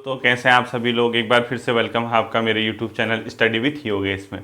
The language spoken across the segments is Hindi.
तो कैसे हैं आप सभी लोग। एक बार फिर से वेलकम है आपका मेरे YouTube channel study with Yogesh में।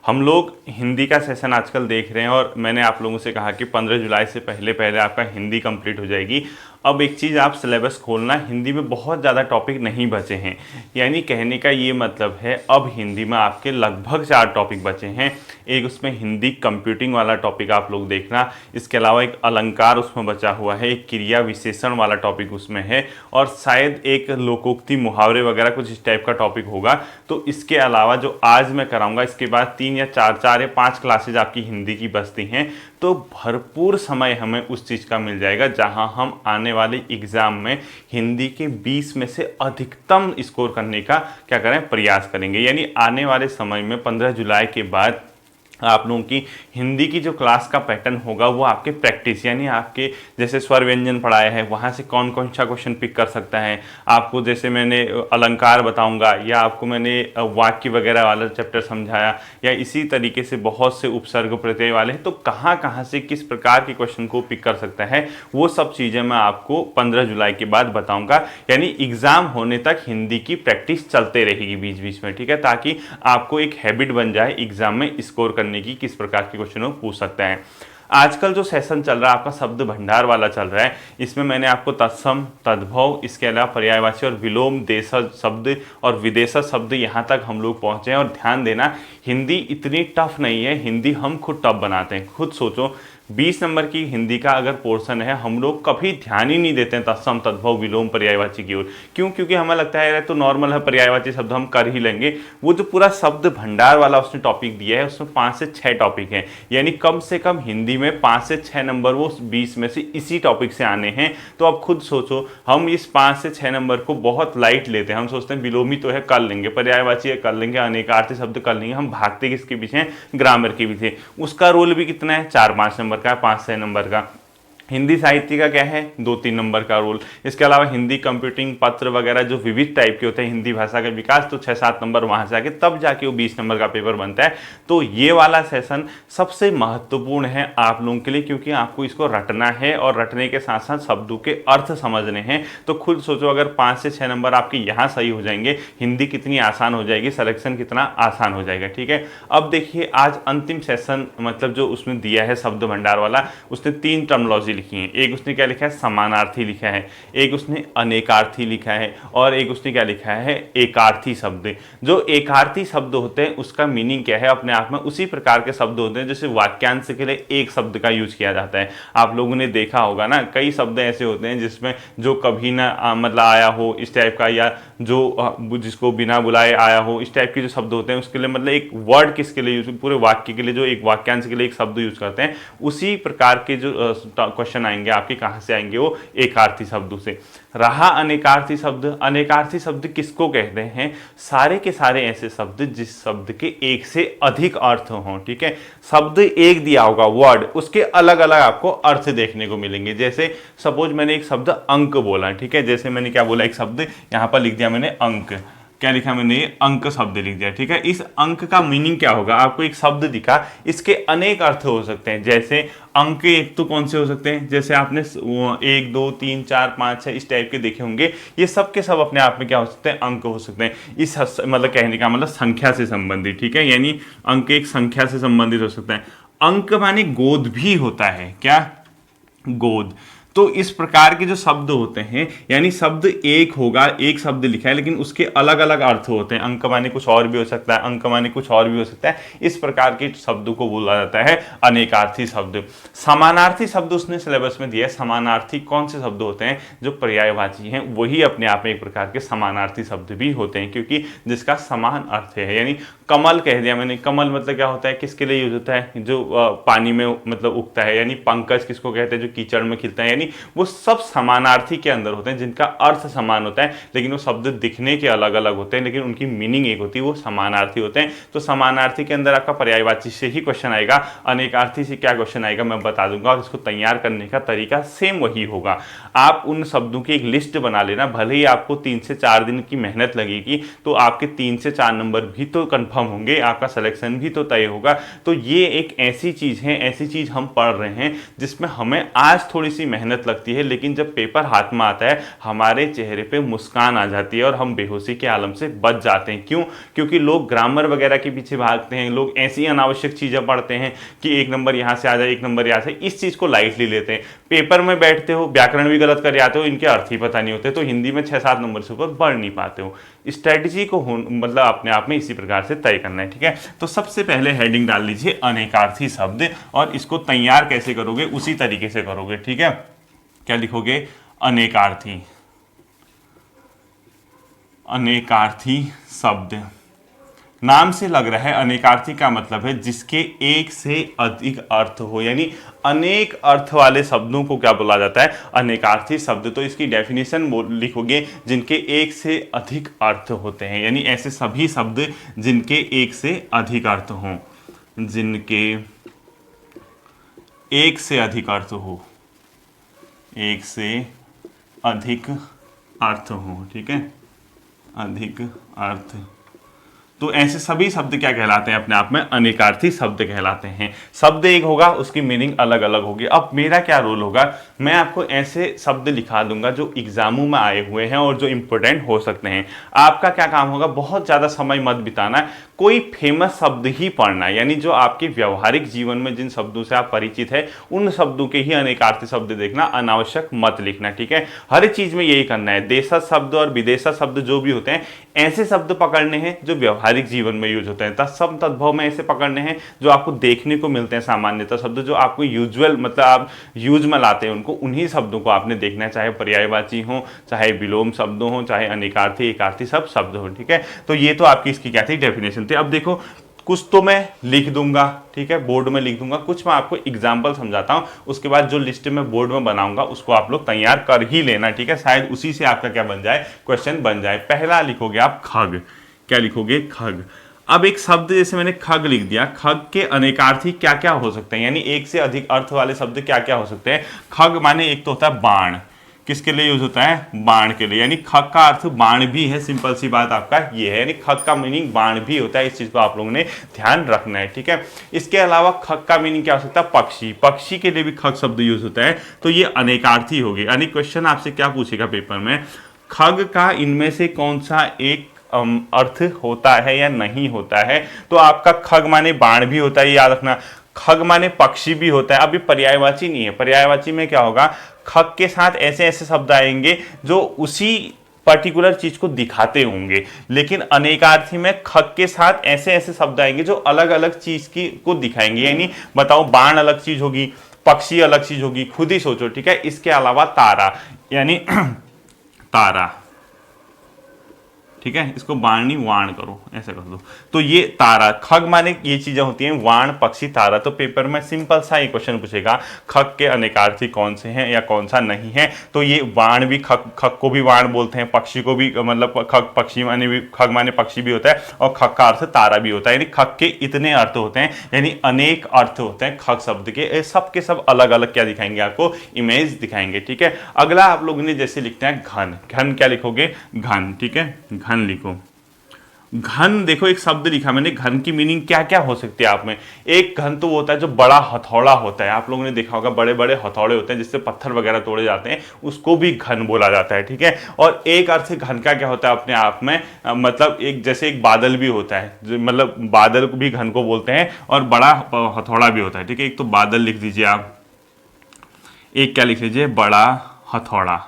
हम लोग हिंदी का सेशन आजकल देख रहे हैं और मैंने आप लोगों से कहा कि 15 जुलाई से पहले पहले आपका हिंदी कंप्लीट हो जाएगी। अब एक चीज़ आप सिलेबस खोलना, हिंदी में बहुत ज़्यादा टॉपिक नहीं बचे हैं। यानी कहने का ये मतलब है अब हिंदी में आपके लगभग 4 टॉपिक बचे हैं। एक उसमें हिंदी कंप्यूटिंग वाला टॉपिक आप लोग देखना, इसके अलावा एक अलंकार उसमें बचा हुआ है, एक क्रिया विशेषण वाला टॉपिक उसमें है और शायद एक लोकोक्ति मुहावरे वगैरह कुछ इस टाइप का टॉपिक होगा। तो इसके अलावा जो आज मैं कराऊंगा, इसके बाद 3 या 4 या 5 क्लासेज आपकी हिंदी की बचती हैं। तो भरपूर समय हमें उस चीज़ का मिल जाएगा जहां हम आने वाले एग्ज़ाम में हिंदी के 20 में से अधिकतम स्कोर करने का क्या करें, प्रयास करेंगे। यानी आने वाले समय में 15 जुलाई के बाद आप लोगों की हिंदी की जो क्लास का पैटर्न होगा वो आपके प्रैक्टिस, यानी आपके जैसे स्वर व्यंजन पढ़ाया है वहाँ से कौन कौन सा क्वेश्चन पिक कर सकता है, आपको जैसे मैंने अलंकार बताऊंगा या आपको मैंने वाक्य वगैरह वाला चैप्टर समझाया, या इसी तरीके से बहुत से उपसर्ग प्रत्यय वाले हैं, तो कहाँ कहाँ से किस प्रकार के क्वेश्चन को पिक कर सकता है वो सब चीज़ें मैं आपको 15 जुलाई के बाद बताऊँगा। यानी एग्ज़ाम होने तक हिंदी की प्रैक्टिस चलते रहेगी बीच बीच में, ठीक है, ताकि आपको एक हैबिट बन जाए एग्ज़ाम में स्कोर करने की, किस प्रकार के क्वेश्चन पूछ सकते हैं। आजकल जो सेशन चल रहा है आपका शब्द भंडार वाला चल रहा है, इसमें मैंने आपको तत्सम, तद्भव, इसके अलावा पर्यायवाची और विलोम देशज शब्द और विदेशज शब्द यहाँ तक हम लोग पहुँचे हैं। और ध्यान देना, हिंदी इतनी टफ नहीं है, हिंदी हम खुद टफ बनाते हैं। खुद सोचो 20 नंबर की हिंदी का अगर पोर्शन है, हम लोग कभी ध्यान ही नहीं देते हैं तत्सम, तद्भव, विलोम, पर्यायवाची की ओर। क्यों? क्योंकि हमें लगता है यार तो नॉर्मल है, पर्यायवाची शब्द हम कर ही लेंगे। वो जो पूरा शब्द भंडार वाला उसने टॉपिक दिया है उसमें 5 से 6 टॉपिक हैं, यानी कम से कम हिंदी में 5 से 6 नंबर वो 20 में से इसी टॉपिक से आने हैं। तो अब खुद सोचो, हम इस 5 से 6 नंबर को बहुत लाइट लेते हैं। हम सोचते हैं विलोमी तो है कर लेंगे, पर्यायवाची है कर लेंगे, अनेकार्थी शब्द कर लेंगे। हम भागते किसके पीछे हैं? ग्रामर के पीछे। उसका रोल भी कितना है? 4-5 नंबर का, 5-6 नंबर का। हिंदी साहित्य का क्या है? 2-3 नंबर का रोल। इसके अलावा हिंदी कंप्यूटिंग पत्र वगैरह जो विविध टाइप के होते हैं, हिंदी भाषा का विकास, तो 6-7 नंबर वहाँ से आके तब जाके वो 20 नंबर का पेपर बनता है। तो ये वाला सेशन सबसे महत्वपूर्ण है आप लोगों के लिए, क्योंकि आपको इसको रटना है और रटने के साथ साथ शब्दों के अर्थ समझने हैं। तो खुद सोचो, अगर 5 से 6 नंबर आपके यहाँ सही हो जाएंगे, हिंदी कितनी आसान हो जाएगी, सिलेक्शन कितना आसान हो जाएगा, ठीक है। अब देखिए, आज अंतिम सेशन मतलब जो उसमें दिया है शब्द भंडार वाला, उसने 3 टर्मोलॉजी लिखी है। एक उसने क्या लिखा है? समानार्थी लिखा है, एक उसने अनेकार्थी लिखा है और एक उसने क्या लिखा है? एकार्थी शब्द। जो एकार्थी शब्द होते हैं उसका मीनिंग क्या है? अपने आप में उसी प्रकार के शब्द होते हैं जैसे वाक्यांश के लिए एक शब्द का यूज किया जाता है। आप लोगों ने देखा होगा ना, कई शब्द ऐसे होते हैं जिसमें जो कभी ना मतलब आया हो इस टाइप का, या जो जिसको बिना बुलाए आया हो, इस टाइप के जो शब्द होते हैं उसके लिए मतलब एक वर्ड किसके लिए यूज, पूरे वाक्य के लिए जो एक वाक्यांश के लिए एक शब्द यूज करते हैं, उसी प्रकार के जो क्वेश्चन आएंगे आपके, कहां से आएंगे? वो एकार्थी शब्दों से। रहा अनेकार्थी शब्द। अनेकार्थी शब्द किसको कहते हैं? सारे के सारे ऐसे शब्द जिस शब्द के एक से अधिक अर्थ हों, ठीक है। शब्द एक दिया होगा वर्ड, उसके अलग अलग आपको अर्थ देखने को मिलेंगे। जैसे सपोज मैंने एक शब्द अंक बोला, ठीक है, जैसे मैंने क्या बोला, एक शब्द यहां पर लिख दिया मैंने अंक, क्या लिखा मैंने? अंक शब्द लिख दिया, ठीक है। इस अंक का मीनिंग क्या होगा? आपको एक शब्द दिखा, इसके अनेक अर्थ हो सकते हैं। जैसे अंक एक तो कौन से हो सकते हैं? जैसे आपने 1 2 3 4 5 6 इस टाइप के देखे होंगे, ये सब के सब अपने आप में क्या हो सकते हैं? अंक हो सकते हैं। इस मतलब कहने का मतलब संख्या से संबंधित, ठीक है, यानी अंक एक संख्या से संबंधित हो सकता है। अंक माने गोद भी होता है, क्या? गोद। तो इस प्रकार के जो शब्द होते हैं, यानी शब्द एक होगा, एक शब्द लिखा है लेकिन उसके अलग अलग अर्थ होते हैं। अंक माने कुछ और भी हो सकता है, अंक माने कुछ और भी हो सकता है। इस प्रकार के शब्दों को बोला जाता है अनेकार्थी शब्द। समानार्थी शब्द उसने सिलेबस में दिया है। समानार्थी कौन से शब्द होते हैं? जो पर्यायवाची हैं, वही अपने आप में एक प्रकार के समानार्थी शब्द भी होते हैं, क्योंकि जिसका समान अर्थ है। यानी कमल कह दिया मैंने, कमल मतलब क्या होता है, किसके लिए यूज होता है? जो पानी में मतलब उगता है। यानी पंकज किसको कहते हैं? जो कीचड़ में खिलता है। यानी वो सब समानार्थी के अंदर होते हैं, जिनका अर्थ समान होता है लेकिन वो शब्द दिखने के अलग अलग होते हैं, लेकिन उनकी मीनिंग एक होती है, वो समानार्थी होते हैं। तो समानार्थी के अंदर आपका पर्यायवाची से ही क्वेश्चन आएगा, अनेकार्थी से क्या क्वेश्चन आएगा मैं बता दूंगा, और इसको तैयार करने का तरीका सेम वही होगा। आप उन शब्दों की एक लिस्ट बना लेना, भले ही आपको 3 से 4 दिन की मेहनत लगेगी, तो आपके 3 से 4 नंबर भी तो कन्फर्म होंगे, आपका सिलेक्शन भी तो तय होगा। तो ये एक ऐसी चीज़ है, ऐसी चीज़ हम पढ़ रहे हैं जिसमें हमें आज थोड़ी सी मेहनत लगती है, लेकिन जब पेपर हाथ में आता है हमारे चेहरे पे मुस्कान आ जाती है और हम बेहोशी के आलम से बच जाते हैं। क्यों? क्योंकि लोग ग्रामर वगैरह के पीछे भागते हैं, लोग ऐसी अनावश्यक चीज़ें पढ़ते हैं कि एक नंबर यहाँ से आ जाए, एक नंबर यहाँ से, इस चीज़ को लाइटली लेते हैं। पेपर में बैठते हो, व्याकरण भी गलत कर आते हो, इनके अर्थ ही पता नहीं होते, तो हिंदी में 6-7 नंबर से ऊपर बढ़ नहीं पाते हो। स्ट्रेटजी को मतलब अपने आप में इसी प्रकार से तय करना है, ठीक है। तो सबसे पहले हेडिंग डाल लीजिए अनेकार्थी शब्द, और इसको तैयार कैसे करोगे उसी तरीके से करोगे, ठीक है। क्या लिखोगे? अनेकार्थी, अनेकार्थी शब्द। नाम से लग रहा है अनेकार्थी का मतलब है जिसके एक से अधिक अर्थ हो, यानी अनेक अर्थ वाले शब्दों को क्या बोला जाता है? अनेकार्थी शब्द। तो इसकी डेफिनेशन लिखोगे जिनके एक से अधिक अर्थ होते हैं, यानी ऐसे सभी शब्द जिनके एक से अधिक अर्थ हों, जिनके एक से अधिक अर्थ हो, एक से अधिक अर्थ हो, ठीक है, अधिक अर्थ। तो ऐसे सभी शब्द क्या कहलाते हैं? अपने आप में अनेकार्थी शब्द कहलाते हैं। शब्द एक होगा, उसकी मीनिंग अलग अलग होगी। अब मेरा क्या रोल होगा? मैं आपको ऐसे शब्द लिखा दूंगा जो एग्जामों में आए हुए हैं और जो इंपॉर्टेंट हो सकते हैं। आपका क्या काम होगा? बहुत ज़्यादा समय मत बिताना, कोई फेमस शब्द ही पढ़ना, यानी जो आपके व्यवहारिक जीवन में जिन शब्दों से आप परिचित है उन शब्दों के ही अनेकार्थी शब्द देखना, अनावश्यक मत लिखना, ठीक है। हर चीज़ में यही करना है। देशज शब्द और विदेशज शब्द जो भी होते हैं, ऐसे शब्द पकड़ने हैं जो व्यवहारिक जीवन में यूज होते हैं। तत्सम तद्भव में ऐसे पकड़ने हैं जो आपको देखने को मिलते हैं, सामान्यतः शब्द जो आपको यूजुअल मतलब आप यूज में लाते हैं उनको, उन्हीं शब्दों को आपने देखना है, चाहे पर्यायवाची हो, चाहे विलोम शब्द हो, चाहे अनेकार्थी एकार्थी सब शब्द हो, ठीक है। तो ये तो आपकी इसकी क्या थी? डेफिनेशन थी। अब देखो, कुछ तो मैं लिख दूंगा, ठीक है, बोर्ड में लिख दूंगा, कुछ मैं आपको एग्जाम्पल समझाता हूं, उसके बाद जो लिस्ट में बोर्ड में बनाऊंगा उसको आप लोग तैयार कर ही लेना, ठीक है। शायद उसी से आपका क्या बन जाए? क्वेश्चन बन जाए। पहला लिखोगे आप खग। क्या लिखोगे? खग। अब एक शब्द जैसे मैंने खग लिख दिया, खग के अनेकार्थी क्या क्या हो सकते हैं, यानी एक से अधिक अर्थ वाले शब्द क्या क्या हो सकते हैं? खग माने एक तो होता है बाण। किसके लिए यूज होता है? बाण के लिए, यानी खग का अर्थ बाण भी है। सिंपल सी बात आपका ये है, यानी खग का मीनिंग बाण भी होता है। इस चीज को आप लोगों ने ध्यान रखना है, ठीक है। इसके अलावा खग का मीनिंग क्या हो सकता है? पक्षी। पक्षी के लिए भी खग शब्द यूज होता है, तो ये अनेकार्थी हो गई। यानी क्वेश्चन आपसे क्या पूछेगा पेपर में? खग का इनमें से कौन सा एक अर्थ होता है या नहीं होता है? तो आपका खग माने बाण भी होता है, याद रखना। खग माने पक्षी भी होता है। अभी पर्यायवाची नहीं है। पर्यायवाची में क्या होगा? खग के साथ ऐसे ऐसे शब्द आएंगे जो उसी पर्टिकुलर चीज को दिखाते होंगे, लेकिन अनेकार्थी में खग के साथ ऐसे ऐसे शब्द आएंगे जो अलग अलग चीज की को दिखाएंगे। यानी बताओ, बाण अलग चीज होगी, पक्षी अलग चीज होगी, खुद ही सोचो, ठीक है। इसके अलावा तारा, यानी तारा, ठीक है, इसको बाणी वाण करो, ऐसे कर दो, तो ये तारा। खग माने ये चीजें होती हैं, वाण, पक्षी, तारा। तो पेपर में सिंपल सा ये क्वेश्चन पूछेगा, खग के अनेकार्थी कौन से हैं या कौन सा नहीं है? तो ये वाण भी, खग को भी वाण बोलते हैं, पक्षी को भी, मतलब खग पक्षी माने भी, खग माने पक्षी भी होता है, और खग का अर्थ तारा भी होता है। यानी खग के इतने अर्थ होते हैं, यानी अनेक अर्थ होते हैं खग शब्द के। सब के सब अलग अलग क्या दिखाएंगे आपको? इमेज दिखाएंगे, ठीक है। अगला आप लोगों ने जैसे लिखते हैं घन। घन क्या लिखोगे? घन, ठीक है, घन लिखो। घन, देखो एक शब्द लिखा मैंने, घन की मीनिंग क्या क्या हो सकती है आप में? एक घन तो वो होता है जो बड़ा हथौड़ा होता है, आप लोगों ने देखा होगा, बड़े बड़े हथौड़े होते हैं जिससे पत्थर वगैरह तोड़े जाते हैं, उसको भी घन बोला जाता है, ठीक है। और एक अर्थ से घन का क्या होता है अपने आप में? मतलब एक जैसे एक बादल भी होता है, मतलब बादल को भी घन को बोलते हैं, और बड़ा हथौड़ा भी होता है, ठीक है। एक तो बादल लिख दीजिए आप, एक क्या लिख लीजिए? बड़ा हथौड़ा,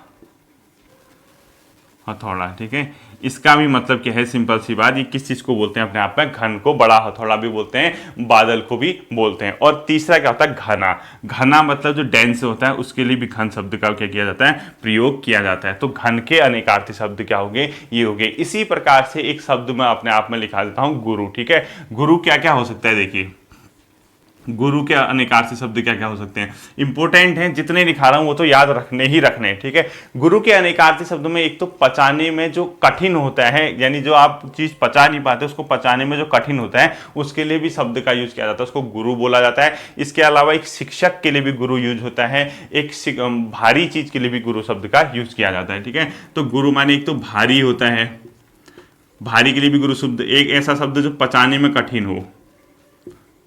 हथौड़ा, ठीक है। इसका भी मतलब क्या है? सिंपल सी बात, ये किस चीज को बोलते हैं अपने आप में? घन को बड़ा हथौड़ा भी बोलते हैं, बादल को भी बोलते हैं। और तीसरा क्या होता है? घना। घना मतलब जो डेंस होता है, उसके लिए भी घन शब्द का क्या किया जाता है? प्रयोग किया जाता है। तो घन के अनेकार्थी शब्द क्या हो गए? ये हो गए। इसी प्रकार से एक शब्द मैं अपने आप में लिखा देता हूं, गुरु, ठीक है। गुरु क्या क्या हो सकता है? देखिए, गुरु के अनेकार्थी शब्द क्या क्या हो सकते हैं? इंपॉर्टेंट हैं, जितने लिखा रहा हूं वो तो याद रखने ही रखने, ठीक है। गुरु के अनेकार्थी शब्दों में एक तो पचाने में जो कठिन होता है, यानी जो आप चीज पचा नहीं पाते उसको पचाने में जो कठिन होता है, उसके लिए भी शब्द का यूज किया जाता है, उसको गुरु बोला जाता है। इसके अलावा एक शिक्षक के लिए भी गुरु यूज होता है, एक भारी चीज के लिए भी गुरु शब्द का यूज किया जाता है, ठीक है। तो गुरु माने एक तो भारी होता है, भारी के लिए भी गुरु शब्द, एक ऐसा शब्द जो पचाने में कठिन हो,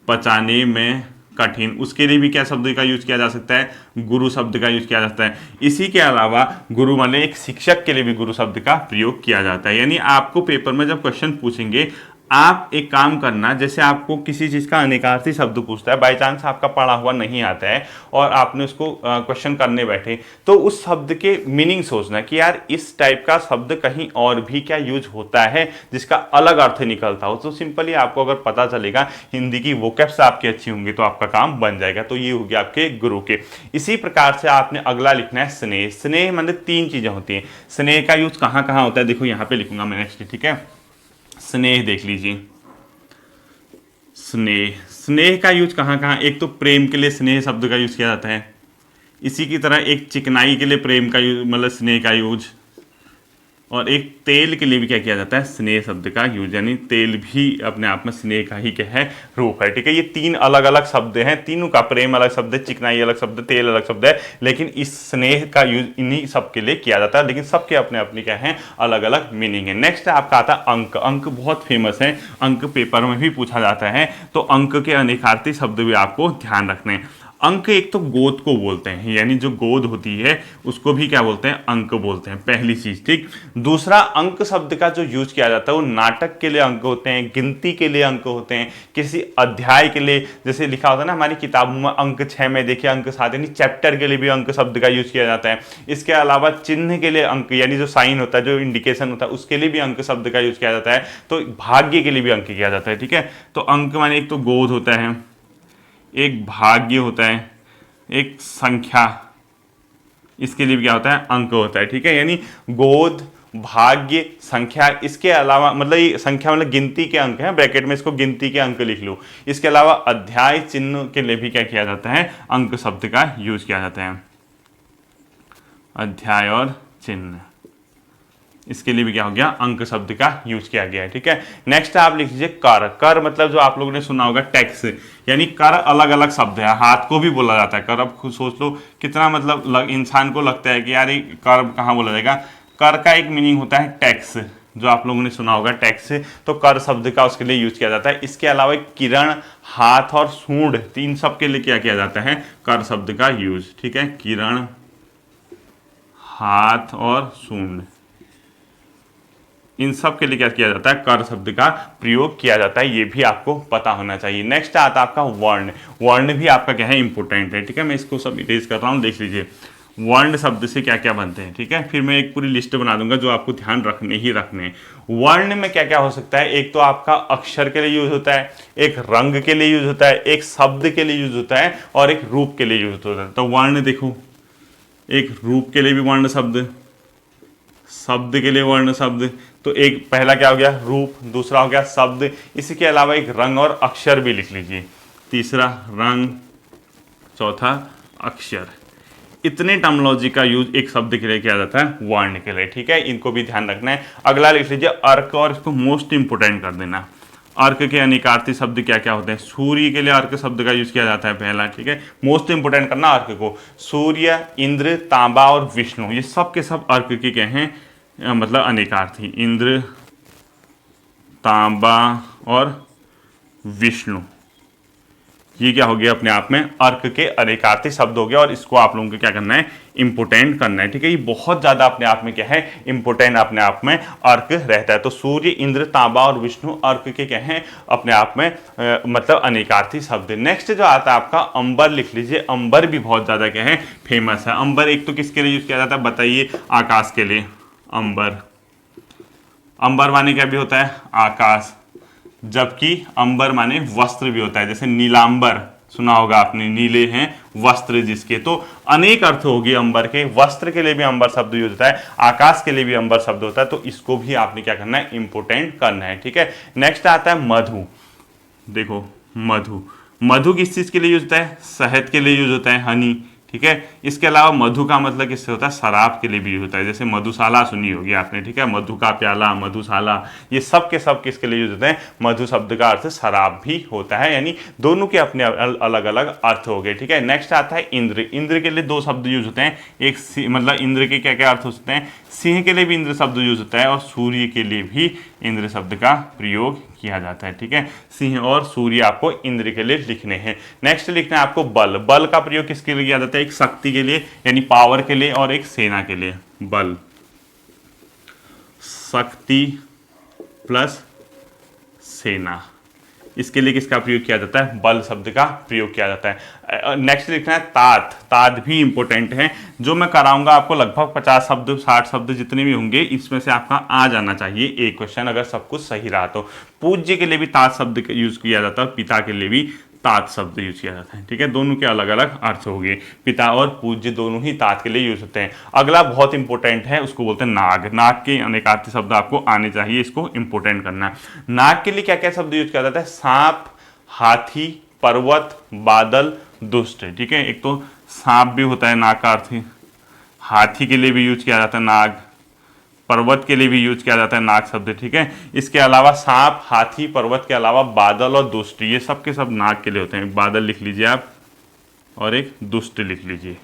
पचाने में कठिन, उसके लिए भी क्या शब्द का यूज किया जा सकता है, गुरु शब्द का यूज किया जाता है। इसी के अलावा गुरु माने एक शिक्षक के लिए भी गुरु शब्द का प्रयोग किया जाता है। यानी आपको पेपर में जब क्वेश्चन पूछेंगे, आप एक काम करना, जैसे आपको किसी चीज़ का अनेकार्थी शब्द पूछता है, बाई चांस आपका पढ़ा हुआ नहीं आता है और आपने उसको क्वेश्चन करने बैठे, तो उस शब्द के मीनिंग सोचना कि यार इस टाइप का शब्द कहीं और भी क्या यूज होता है जिसका अलग अर्थ निकलता हो। तो सिंपली आपको अगर पता चलेगा, हिंदी की वोकैब्स आपकी अच्छी होंगी तो आपका काम बन जाएगा। तो ये हो गया आपके गुरु के। इसी प्रकार से आपने अगला लिखना है स्नेह। स्नेह मतलब 3 चीज़ें होती हैं। स्नेह का यूज कहाँ कहाँ होता है, देखो यहाँ पे लिखूंगा मैं नेक्स्ट, ठीक है। स्नेह देख लीजिए, स्नेह, स्नेह का यूज कहाँ कहाँ, एक तो प्रेम के लिए स्नेह शब्द का यूज किया जाता है। इसी की तरह एक चिकनाई के लिए प्रेम का यूज, मतलब स्नेह का यूज, और एक तेल के लिए भी क्या किया जाता है, स्नेह शब्द का यूज। यानी तेल भी अपने आप में स्नेह का ही क्या है, रूप है, ठीक है। ये 3 अलग अलग शब्द हैं, तीनों का, प्रेम अलग शब्द है, चिकनाई अलग शब्द है, तेल अलग शब्द है, लेकिन इस स्नेह का यूज इन्हीं सब के लिए किया जाता है, लेकिन सबके अपने अपने क्या है, अलग अलग मीनिंग है। नेक्स्ट आपका आता है अंक। अंक बहुत फेमस है, अंक पेपर में भी पूछा जाता है, तो अंक के अनेकार्थी शब्द भी आपको ध्यान रखने हैं। अंक एक तो गोद को बोलते हैं, यानी जो गोद होती है उसको भी क्या बोलते हैं, अंक बोलते हैं, पहली चीज, ठीक। दूसरा, अंक शब्द का जो यूज किया जाता है वो नाटक के लिए अंक होते हैं, गिनती के लिए अंक होते हैं, किसी अध्याय के लिए, जैसे लिखा होता है ना हमारी किताबों में अंक 6 में देखिए अंक 7, यानी चैप्टर के लिए भी अंक शब्द का यूज किया जाता है। इसके अलावा चिन्ह के लिए अंक, यानी जो साइन होता है, जो इंडिकेशन होता है, उसके लिए भी अंक शब्द का यूज किया जाता है। तो भाग्य के लिए भी अंक किया जाता है, ठीक है। तो अंक माने एक तो गोद होता है, एक भाग्य होता है, एक संख्या, इसके लिए भी क्या होता है, अंक होता है, ठीक है। यानी गोद, भाग्य, संख्या, इसके अलावा मतलब ये संख्या मतलब गिनती के अंक हैं, ब्रैकेट में इसको गिनती के अंक लिख लो। इसके अलावा अध्याय, चिन्ह के लिए भी क्या किया जाता है, अंक शब्द का यूज किया जाता है, अध्याय और चिन्ह, इसके लिए भी क्या हो गया, अंक शब्द का यूज किया गया है, ठीक है। नेक्स्ट आप लिख लीजिए कर। कर मतलब जो आप लोगों ने सुना होगा टैक्स, यानी कर अलग अलग शब्द है, हाथ को भी बोला जाता है कर। अब खुद सोच लो कितना मतलब इंसान को लगता है कि यार ये कर कहाँ बोला जाएगा। कर का एक मीनिंग होता है टैक्स, जो आप लोगों ने सुना होगा टैक्स, तो कर शब्द का उसके लिए यूज किया जाता है। इसके अलावा किरण, हाथ और सूंड, 3 सब के लिए क्या किया जाता है, कर शब्द का यूज, ठीक है। किरण, हाथ और सूंड, इन सब के लिए क्या किया जाता है, कर शब्द का प्रयोग किया जाता है, ये भी आपको पता होना चाहिए। नेक्स्ट आता है आपका वर्ण। वर्ण भी आपका क्या है, इंपोर्टेंट है, ठीक है। मैं इसको सब इरेज कर रहा हूँ, देख लीजिए वर्ण शब्द से क्या क्या बनते हैं, ठीक है। फिर मैं एक पूरी लिस्ट बना दूंगा जो आपको ध्यान रखने ही रखने हैं। वर्ण में क्या क्या हो सकता है, एक तो आपका अक्षर के लिए यूज होता है, एक रंग के लिए यूज होता है, एक शब्द के लिए यूज होता है, और एक रूप के लिए यूज होता है। तो वर्ण देखो, एक रूप के लिए भी वर्ण शब्द, शब्द के लिए वर्ण शब्द, तो एक पहला क्या हो गया, रूप, दूसरा हो गया शब्द, इसी के अलावा एक रंग और अक्षर भी लिख लीजिए, तीसरा रंग, चौथा अक्षर। इतने टर्मिनोलॉजी का यूज एक शब्द के लिए किया जाता है वर्ण के लिए, ठीक है। इनको भी ध्यान रखना है। अगला लिख लीजिए अर्क, और इसको मोस्ट इंपोर्टेंट कर देना। अर्क के अनेकार्थी शब्द क्या क्या होते हैं, सूर्य के लिए अर्क शब्द का यूज किया जाता है पहला, ठीक है। मोस्ट इंपोर्टेंट करना अर्क को, सूर्य, इंद्र, तांबा और विष्णु, ये सब के सब अर्क के क्या हैं, मतलब अनेकार्थी, इंद्र, तांबा और विष्णु, ये क्या हो गया अपने आप में अर्क के अनेकार्थी शब्द हो गया, और इसको आप लोगों को क्या करना है, इंपोर्टेंट करना है, ठीक है। ये बहुत ज्यादा अपने आप में क्या है, इंपोर्टेंट अपने आप में अर्क रहता है। तो सूर्य, इंद्र, तांबा और विष्णु अर्क के क्या है, अपने आप में मतलब अनेकार्थी शब्द। नेक्स्ट जो आता है आपका अंबर, लिख लीजिए। अंबर भी बहुत ज्यादा क्या है, फेमस है। अंबर एक तो किसके लिए यूज किया जाता है, बताइए, आकाश के लिए। अंबर, अंबर माने क्या भी होता है, आकाश, जबकि अंबर माने वस्त्र भी होता है, जैसे नीलांबर सुना होगा आपने, नीले हैं वस्त्र जिसके, तो अनेक अर्थ होगी अंबर के। वस्त्र के लिए भी अंबर शब्द यूज होता है, आकाश के लिए भी अंबर शब्द होता है, तो इसको भी आपने क्या करना है, इंपोर्टेंट करना है, ठीक है। नेक्स्ट आता है मधु। देखो मधु, मधु किस चीज के लिए यूज होता है, शहद के लिए यूज होता है, हनी, ठीक है। इसके अलावा मधु का मतलब किससे होता है, शराब के लिए भी यूज होता है, जैसे मधुशाला सुनी होगी आपने, ठीक है, मधु का प्याला, मधुशाला, ये सब के सब किसके लिए यूज होते हैं, मधु शब्द का अर्थ शराब भी होता है, यानी दोनों के अपने अलग अलग अर्थ हो गए, ठीक है। नेक्स्ट आता है इंद्र। इंद्र के लिए दो शब्द यूज होते हैं, एक मतलब इंद्र के क्या क्या अर्थ होते हैं, सिंह के लिए भी इंद्र शब्द यूज होता है और सूर्य के लिए भी इंद्र शब्द का प्रयोग किया जाता है, ठीक है। सिंह और सूर्य आपको इंद्र के लिए लिखने हैं। नेक्स्ट लिखना है आपको बल। बल का प्रयोग किसके लिए किया जाता है, एक शक्ति के लिए यानी पावर के लिए और एक सेना के लिए। बल, शक्ति प्लस सेना, इसके लिए किसका प्रयोग किया जाता है, बल शब्द का प्रयोग किया जाता है। नेक्स्ट लिखना है तात। तात भी इंपॉर्टेंट है, जो मैं कराऊंगा आपको लगभग 50 शब्द 60 शब्द जितने भी होंगे इसमें से आपका आ जाना चाहिए एक क्वेश्चन, अगर सब कुछ सही रहा तो। पूज्य के लिए भी तात शब्द यूज किया जाता है, पिता के लिए भी तात शब्द यूज किया जाता है, ठीक है। दोनों के अलग अलग अर्थ हो गए, पिता और पूज्य दोनों ही तात के लिए यूज होते हैं। अगला बहुत इंपॉर्टेंट है, उसको बोलते हैं नाग। नाग के अनेकार्थी शब्द आपको आने चाहिए, इसको इंपॉर्टेंट करना है। नाग के लिए क्या क्या शब्द यूज किया जाता है, सांप, हाथी, पर्वत, बादल, दुष्ट, ठीक है। एक तो सांप भी होता है नाग का अर्थ, हाथी के लिए भी यूज किया जाता है नाग, पर्वत के लिए भी यूज किया जाता है नाग शब्द, ठीक है। इसके अलावा सांप, हाथी, पर्वत के अलावा बादल और दुष्ट, ये सब के सब नाग के लिए होते हैं। एक बादल लिख लीजिए आप और एक दुष्ट लिख लीजिए,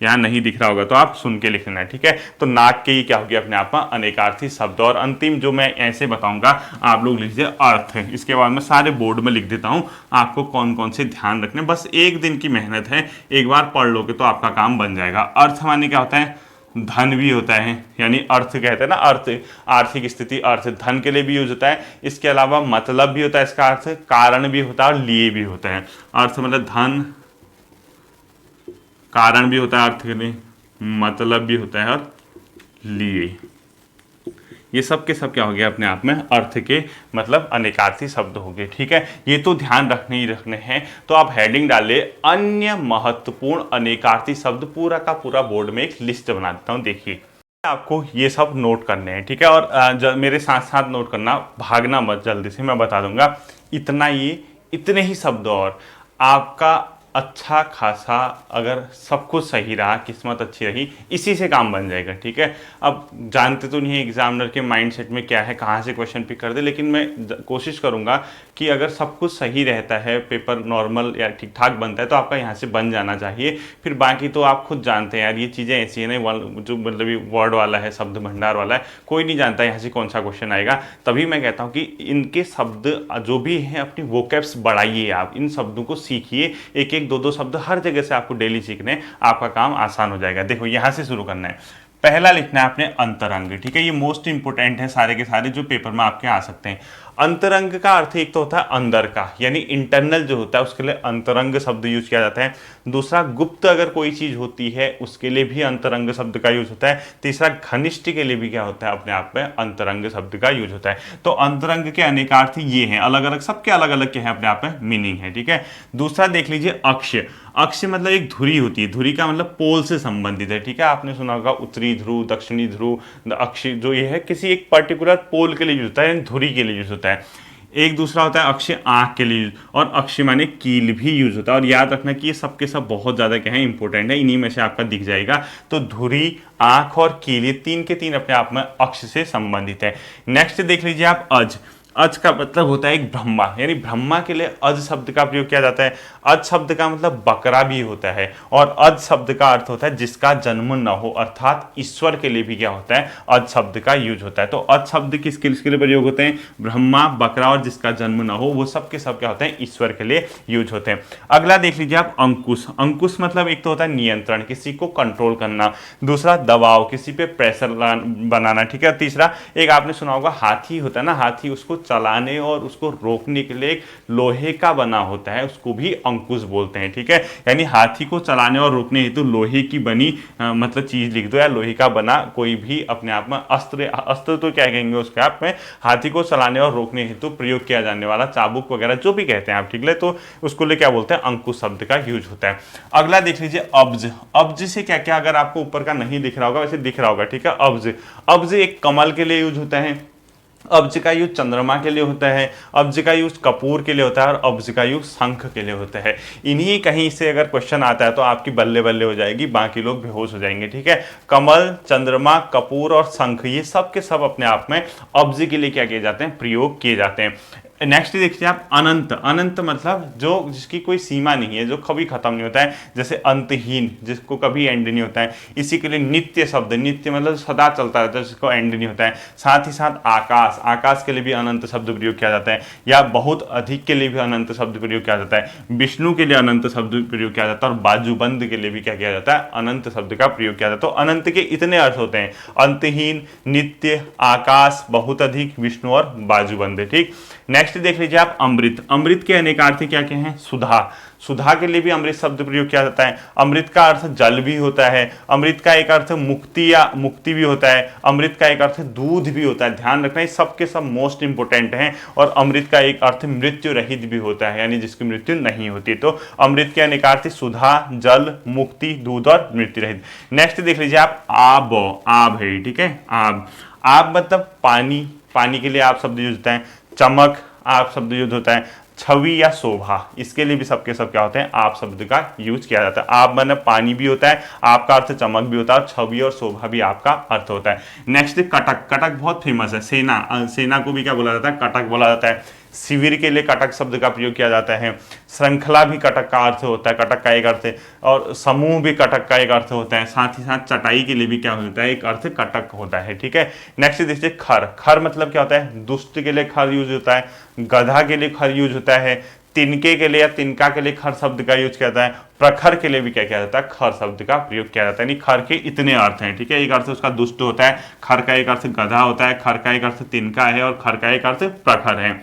यहाँ नहीं दिख रहा होगा तो आप सुन के लिख लेना है, ठीक है। तो नाग के ही क्या होगी अपने आप में अनेकार्थी शब्द। और अंतिम जो मैं ऐसे बताऊंगा आप लोग लिख लीजिए अर्थ। इसके बाद मैं सारे बोर्ड में लिख देता हूँ, आपको कौन कौन से ध्यान रखने, बस एक दिन की मेहनत है, एक बार पढ़ लोगे तो आपका काम बन जाएगा। अर्थ माने क्या होता है, धन भी होता है, यानी अर्थ कहते हैं ना, अर्थ आर्थिक स्थिति, अर्थ धन के लिए भी यूज होता है। इसके अलावा मतलब भी होता है इसका अर्थ, कारण भी होता है और लिए भी होता है। अर्थ मतलब धन, कारण भी होता है अर्थ के लिए, मतलब भी होता है और लिए, ये सब के सब क्या हो गया अपने आप में अर्थ के मतलब अनेकार्थी शब्द हो गए, ठीक है। ये तो ध्यान रखने ही रखने हैं। तो आप हेडिंग डाले अन्य महत्वपूर्ण अनेकार्थी शब्द, पूरा का पूरा बोर्ड में एक लिस्ट बना देता हूँ, देखिए आपको ये सब नोट करने हैं, ठीक है। और मेरे साथ साथ नोट करना, भागना मत, जल्दी से मैं बता दूंगा। इतना ये इतने ही शब्द और आपका अच्छा खासा अगर सब कुछ सही रहा, किस्मत अच्छी रही, इसी से काम बन जाएगा, ठीक है। अब जानते तो नहीं है एग्जामिनर के माइंडसेट में क्या है, कहाँ से क्वेश्चन पिक कर दे, लेकिन मैं कोशिश करूँगा कि अगर सब कुछ सही रहता है, पेपर नॉर्मल या ठीक ठाक बनता है तो आपका यहाँ से बन जाना चाहिए। फिर बाकी तो आप खुद जानते हैं यार, ये चीज़ें ऐसी है ना, जो मतलब ये वर्ड वाला है, शब्द भंडार वाला है, कोई नहीं जानता यहाँ से कौन सा क्वेश्चन आएगा। तभी मैं कहता हूँ कि इनके शब्द जो भी हैं अपनी वोकैब्स बढ़ाइए, आप इन शब्दों को सीखिए, एक एक दो दो शब्द हर जगह से आपको डेली सीखने, आपका काम आसान हो जाएगा। देखो यहाँ से शुरू करना है, पहला लिखना है आपने अंतरंग, ठीक है। ये मोस्ट इंपोर्टेंट है सारे के सारे जो पेपर में आपके आ सकते हैं। अंतरंग का अर्थ एक तो होता है अंदर का, यानी इंटरनल जो होता है उसके लिए अंतरंग शब्द यूज किया जाता है। दूसरा, गुप्त अगर कोई चीज होती है उसके लिए भी अंतरंग शब्द का यूज होता है। तीसरा, घनिष्ठ के लिए भी क्या होता है अपने आप में अंतरंग शब्द का यूज होता है। तो अंतरंग के अनेकार्थी ये हैं, अलग अलग, सबके अलग अलग के हैं अपने आप में मीनिंग है, ठीक है। दूसरा देख लीजिए अक्ष। अक्ष मतलब एक धुरी होती है, धुरी का मतलब पोल से संबंधित है, ठीक है। आपने सुना होगा उत्तरी ध्रुव, दक्षिणी ध्रुव, अक्ष जो ये है किसी एक पर्टिकुलर पोल के लिए यूज होता है, धुरी के लिए यूज होता है। एक दूसरा होता है अक्ष आंख के लिए, और अक्ष माने कील भी यूज होता है। और याद रखना कि ये सबके सब बहुत ज्यादा क्या है, इंपॉर्टेंट है, इन्हीं में से आपका दिख जाएगा। तो धुरी, आंख और कील, ये तीन के तीन अपने आप में अक्ष से संबंधित है। नेक्स्ट देख लीजिए आप अज। अज का मतलब होता है एक ब्रह्मा, यानी ब्रह्मा के लिए अज शब्द का प्रयोग किया जाता है। अज शब्द का मतलब बकरा भी होता है, और अज शब्द का अर्थ होता है जिसका जन्म न हो, अर्थात ईश्वर के लिए भी क्या होता है, अज शब्द का यूज होता है। तो अज शब्द किसके लिए प्रयोग होते हैं, ब्रह्मा, बकरा और जिसका जन्म न हो, वो सब के सब क्या होते हैं, ईश्वर के लिए यूज होते हैं। अगला देख लीजिए आप अंकुश। अंकुश मतलब एक तो होता है नियंत्रण, किसी को कंट्रोल करना। दूसरा दबाव, किसी पे प्रेशर बनाना, ठीक है। तीसरा, एक आपने सुना होगा हाथी होता है ना, हाथी उसको चलाने और उसको रोकने के लिए एक लोहे का बना होता है, उसको भी अंकुश बोलते हैं, ठीक है। यानी हाथी को चलाने और रोकने हेतु लोहे की बनी मतलब चीज लिख दो, या लोहे का बना कोई भी अपने आप में अस्त्र, अस्त्र तो क्या कहेंगे उसके आप में, हाथी को चलाने और रोकने हेतु प्रयोग किया जाने वाला चाबुक वगैरह जो भी कहते हैं आप, ठीक है। तो उसको लिए क्या बोलते हैं, अंकुश शब्द का यूज होता है। अगला देख लीजिए अब्ज। अब्ज से क्या क्या, अगर आपको ऊपर का नहीं दिख रहा होगा, वैसे दिख रहा होगा, ठीक है। अब्ज, अब्ज एक कमल के लिए यूज होता है। अब्ज का यूज चंद्रमा के लिए होता है, अब्ज का यूज कपूर के लिए होता है और अब्ज का यूज शंख के लिए होता है। इन्हीं कहीं से अगर क्वेश्चन आता है तो आपकी बल्ले बल्ले हो जाएगी, बाकी लोग बेहोश हो जाएंगे। ठीक है, कमल, चंद्रमा, कपूर और शंख ये सब के सब अपने आप में अब्ज के लिए क्या किए जाते हैं, प्रयोग किए जाते हैं। नेक्स्ट देखिए आप अनंत। अनंत मतलब जो जिसकी कोई सीमा नहीं है, जो कभी खत्म नहीं होता है, जैसे अंतहीन जिसको कभी एंड नहीं होता है। इसी के लिए नित्य शब्द, नित्य मतलब सदा चलता रहता है, जिसको एंड नहीं होता है। साथ ही साथ आकाश, आकाश के लिए भी अनंत शब्द प्रयोग किया जाता है, या बहुत अधिक के लिए भी अनंत शब्द प्रयोग किया जाता है। विष्णु के लिए अनंत शब्द प्रयोग किया जाता है और बाजूबंद के लिए भी क्या किया जाता है, अनंत शब्द का प्रयोग किया जाता है। तो अनंत के इतने अर्थ होते हैं, अंतहीन, नित्य, आकाश, बहुत अधिक, विष्णु और बाजूबंद। ठीक, नेक्स्ट देख लीजिए आप अमृत। अमृत के अनेकार्थ क्या क्या हैं, सुधा, सुधा के लिए भी अमृत शब्द प्रयोग किया जाता है। अमृत का अर्थ जल भी होता है, अमृत का एक अर्थ मुक्ति या मुक्ति भी होता है, अमृत का एक अर्थ दूध भी होता है। ध्यान रखना ये सबके सब मोस्ट इंपोर्टेंट हैं। और अमृत का एक अर्थ मृत्यु रहित भी होता है, यानी जिसकी मृत्यु नहीं होती। तो अमृत के अनेकार्थ सुधा, जल, मुक्ति, दूध और मृत्यु रहित। नेक्स्ट देख लीजिए आप आब। आब है, ठीक है, आब। आब मतलब पानी, पानी के लिए आप शब्द यूज होता है। चमक आप शब्द यूज होता है। छवि या शोभा, इसके लिए भी सबके सब क्या होते हैं, आप शब्द का यूज किया जाता है। आप मतलब पानी भी होता है, आपका अर्थ चमक भी होता है, और छवि और शोभा भी आपका अर्थ होता है। नेक्स्ट कटक। कटक बहुत फेमस है, सेना, सेना को भी क्या बोला जाता है, कटक बोला जाता है। शिविर के लिए कटक शब्द का प्रयोग किया जाता है। श्रृंखला भी कटक का अर्थ होता है, कटक का एक अर्थ है। और समूह भी कटक का एक अर्थ होता है। साथ ही साथ चटाई के लिए भी क्या होता है, एक अर्थ कटक होता है। ठीक है, नेक्स्ट देखिए खर। खर मतलब क्या होता है, दुष्ट के लिए खर यूज होता है, गधा के लिए खर यूज होता है, तिनके के लिए या तिनका के लिए खर शब्द का यूज किया जाता है। प्रखर के लिए भी क्या किया जाता है, खर शब्द का प्रयोग किया जाता है। यानी खर के इतने अर्थ हैं। ठीक है, एक अर्थ उसका दुष्ट होता है, खर का एक अर्थ गधा होता है, खर का एक अर्थ तिनका है और खर का एक अर्थ प्रखर है।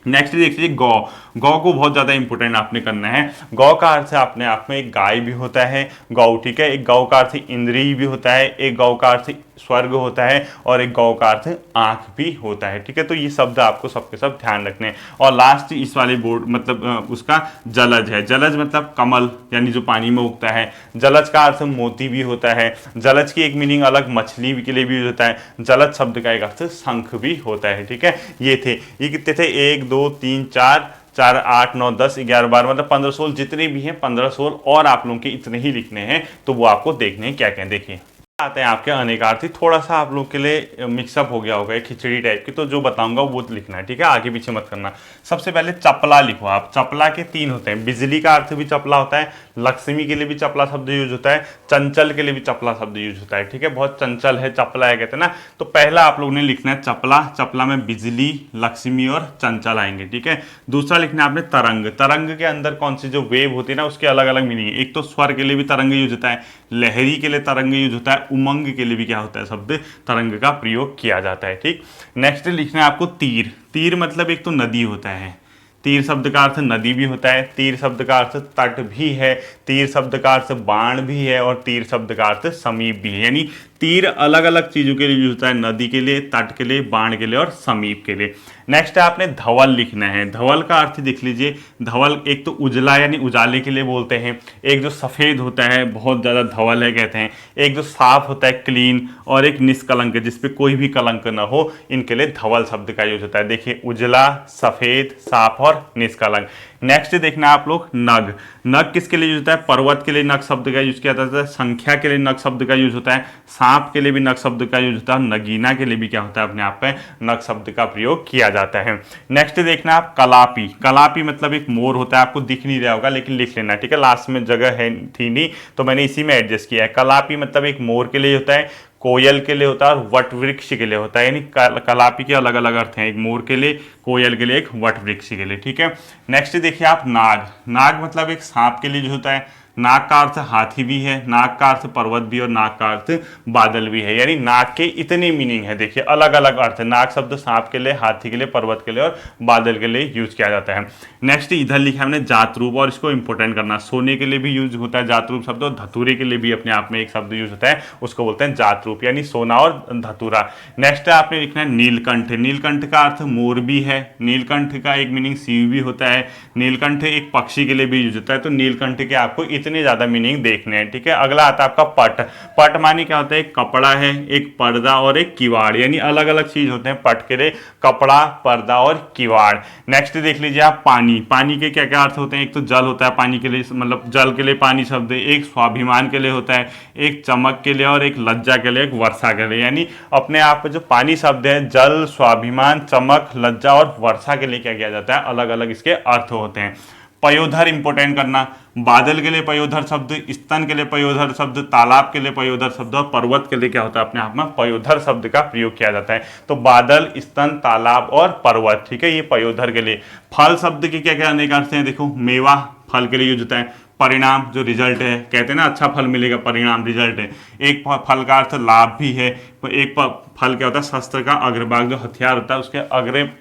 नेक्स्ट देख लीजिए गौ। गौ को बहुत ज्यादा इंपोर्टेंट आपने करना है। गौ का अर्थ अपने आप में एक गाय भी होता है, गौ। ठीक है, एक गौ का अर्थ इंद्रिय भी होता है, एक गौ का अर्थ स्वर्ग होता है और एक गौ का अर्थ आंख भी होता है। ठीक है, तो ये शब्द आपको सबके सब ध्यान रखने हैं। और लास्ट इस वाले बोर्ड मतलब उसका जलज है। जलज मतलब कमल, यानी जो पानी में उगता है। जलज का अर्थ मोती भी होता है। जलज की एक मीनिंग अलग मछली के लिए भी होता है। जलज शब्द का एक अर्थ शंख भी होता है। ठीक है, ये कितने थे, 1 2 3 4 4 8 9 10 11 12 मतलब 15 16 जितने भी हैं, 15 16 और आप लोगों के इतने ही लिखने हैं। तो वो आपको देखने हैं क्या क्या। देखिए आते हैं आपके अनेकार्थी। थोड़ा सा आप लोग के लिए मिक्सअप हो गया होगा, खिचड़ी टाइप की, तो जो बताऊंगा वो लिखना है। ठीक है, आगे पीछे मत करना। सबसे पहले चपला लिखो आप। चपला के 3 होते हैं। बिजली का अर्थ भी चपला होता है, लक्ष्मी के लिए भी चपला शब्द यूज होता है, चंचल के लिए भी चपला शब्द यूज होता है। ठीक है, बहुत चंचल है, चपला है कहते हैं ना। तो पहला आप लोगों ने लिखना है चपला। चपला में बिजली, लक्ष्मी और चंचल आएंगे। ठीक है, दूसरा लिखना है आपने तरंग। तरंग के अंदर कौन सी जो वेव होती है ना, उसके अलग अलग मीनिंग है। एक तो स्वर के लिए भी तरंग यूज होता है, लहरी के लिए तरंग यूज होता है, उमंग के लिए भी क्या होता है, शब्द तरंग का प्रयोग किया जाता है। ठीक, नेक्स्ट लिखना है आपको तीर। तीर मतलब एक तो नदी होता है, तीर शब्द का अर्थ नदी भी होता है, तीर शब्द का अर्थ तट भी है, तीर शब्द का अर्थ बाण भी है और तीर शब्द का अर्थ समीप भी है। यानी तीर अलग अलग चीजों के लिए यूज होता है, नदी के लिए, तट के लिए, बाण के लिए और समीप के लिए। नेक्स्ट आपने धवल लिखना है। धवल का अर्थ देख लीजिए। धवल एक तो उजला यानी उजाले के लिए बोलते हैं, एक जो सफेद होता है बहुत ज्यादा धवल है कहते हैं, एक जो साफ होता है क्लीन, और एक निष्कलंक जिसपे कोई भी कलंक ना हो, इनके लिए धवल शब्द का यूज होता है। देखिए उजला, सफेद, साफ और निष्कलंक। नेक्स्ट देखना आप लोग नग। नग किसके लिए यूज होता है, पर्वत के लिए नग शब्द का यूज किया जाता है, संख्या के लिए नग शब्द का यूज होता है, सांप के लिए भी नग शब्द का यूज होता है, नगीना के लिए भी क्या होता है, अपने आप में नग शब्द का प्रयोग किया जाता है। नेक्स्ट देखना आप कलापी। कलापी मतलब एक मोर होता है, आपको दिख नहीं रहा होगा लेकिन लिख लेना। ठीक है, लास्ट में जगह है थी नहीं तो मैंने इसी में एडजस्ट किया है। कलापी मतलब एक मोर के लिए होता है, कोयल के लिए होता है और वट वृक्ष के लिए होता है। यानी कलापी के अलग अलग अर्थ हैं, एक मोर के लिए, कोयल के लिए, एक वट वृक्ष के लिए। ठीक है, नेक्स्ट देखिए आप नाग। नाग मतलब एक सांप के लिए जो होता है। नाग का अर्थ हाथी भी है, नाग का अर्थ पर्वत भी और नाग का अर्थ बादल भी है। यानी नाग के इतने मीनिंग है, देखिए अलग अलग अर्थ है। नाग शब्द सांप के लिए, हाथी के लिए, पर्वत के लिए और बादल के लिए यूज किया जाता है। नेक्स्ट इधर लिखा हमने जातरूप, और इसको इंपोर्टेंट करना, सोने के लिए भी यूज होता है जातरूप शब्द, और धतूरे के लिए भी अपने आप में एक शब्द यूज होता है, उसको बोलते हैं जातरूप, यानी सोना और धतूरा। नेक्स्ट आपने लिखना है नीलकंठ। नीलकंठ का अर्थ मोर भी है, नीलकंठ का एक मीनिंग शिव भी होता है, नीलकंठ एक पक्षी के लिए भी यूज होता है। तो नीलकंठ के आपको इतने ज़्यादा मीनिंग देखने हैं, ठीक है। अगला आता है आपका पट। पट मानी क्या होता है, एक कपड़ा है, एक पर्दा और एक किवाड़, यानी अलग अलग चीज होते हैं पट के लिए, कपड़ा, पर्दा और किवाड़। नेक्स्ट देख लीजिए आप पानी। पानी के क्या क्या अर्थ होते हैं, एक तो जल होता है पानी के लिए, मतलब जल के लिए पानी शब्द है, एक स्वाभिमान के लिए होता है, एक चमक के लिए और एक लज्जा के लिए, एक वर्षा के लिए। यानी अपने आप में जो पानी शब्द है, जल, स्वाभिमान, चमक, लज्जा और वर्षा के लिए क्या किया जाता है, अलग अलग इसके अर्थ होते हैं। पयोधर इंपोर्टेंट करना, बादल के लिए पयोधर शब्द, स्तन के लिए पयोधर शब्द, तालाब के लिए पयोधर शब्द और पर्वत के लिए क्या होता है अपने आप में पयोधर शब्द का प्रयोग किया जाता है। तो बादल, स्तन, तालाब और पर्वत, ठीक है, ये पयोधर के लिए। फल शब्द के क्या क्या अनेक अर्थ हैं, देखो मेवा फल के लिए यूज होता है, परिणाम जो रिजल्ट है, कहते हैं ना अच्छा फल मिलेगा, परिणाम रिजल्ट है। एक फल का अर्थ लाभ भी है, एक फल क्या होता है, शस्त्र का अग्रभाग जो हथियार होता है उसके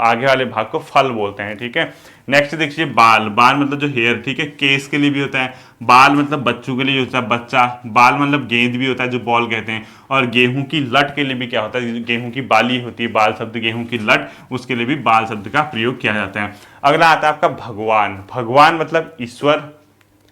आगे वाले भाग को फल बोलते हैं, ठीक है। नेक्स्ट देखिए बाल। बाल मतलब जो हेयर, ठीक है, केस के लिए भी होता है। बाल मतलब बच्चों के लिए होता है, बच्चा। बाल मतलब गेंद भी होता है जो बॉल कहते हैं। और गेहूं की लट के लिए भी क्या होता है, गेहूं की बाली होती है, बाल शब्द गेहूं की लट, उसके लिए भी बाल शब्द का प्रयोग किया जाता है। अगला आता है आपका भगवान। भगवान मतलब ईश्वर,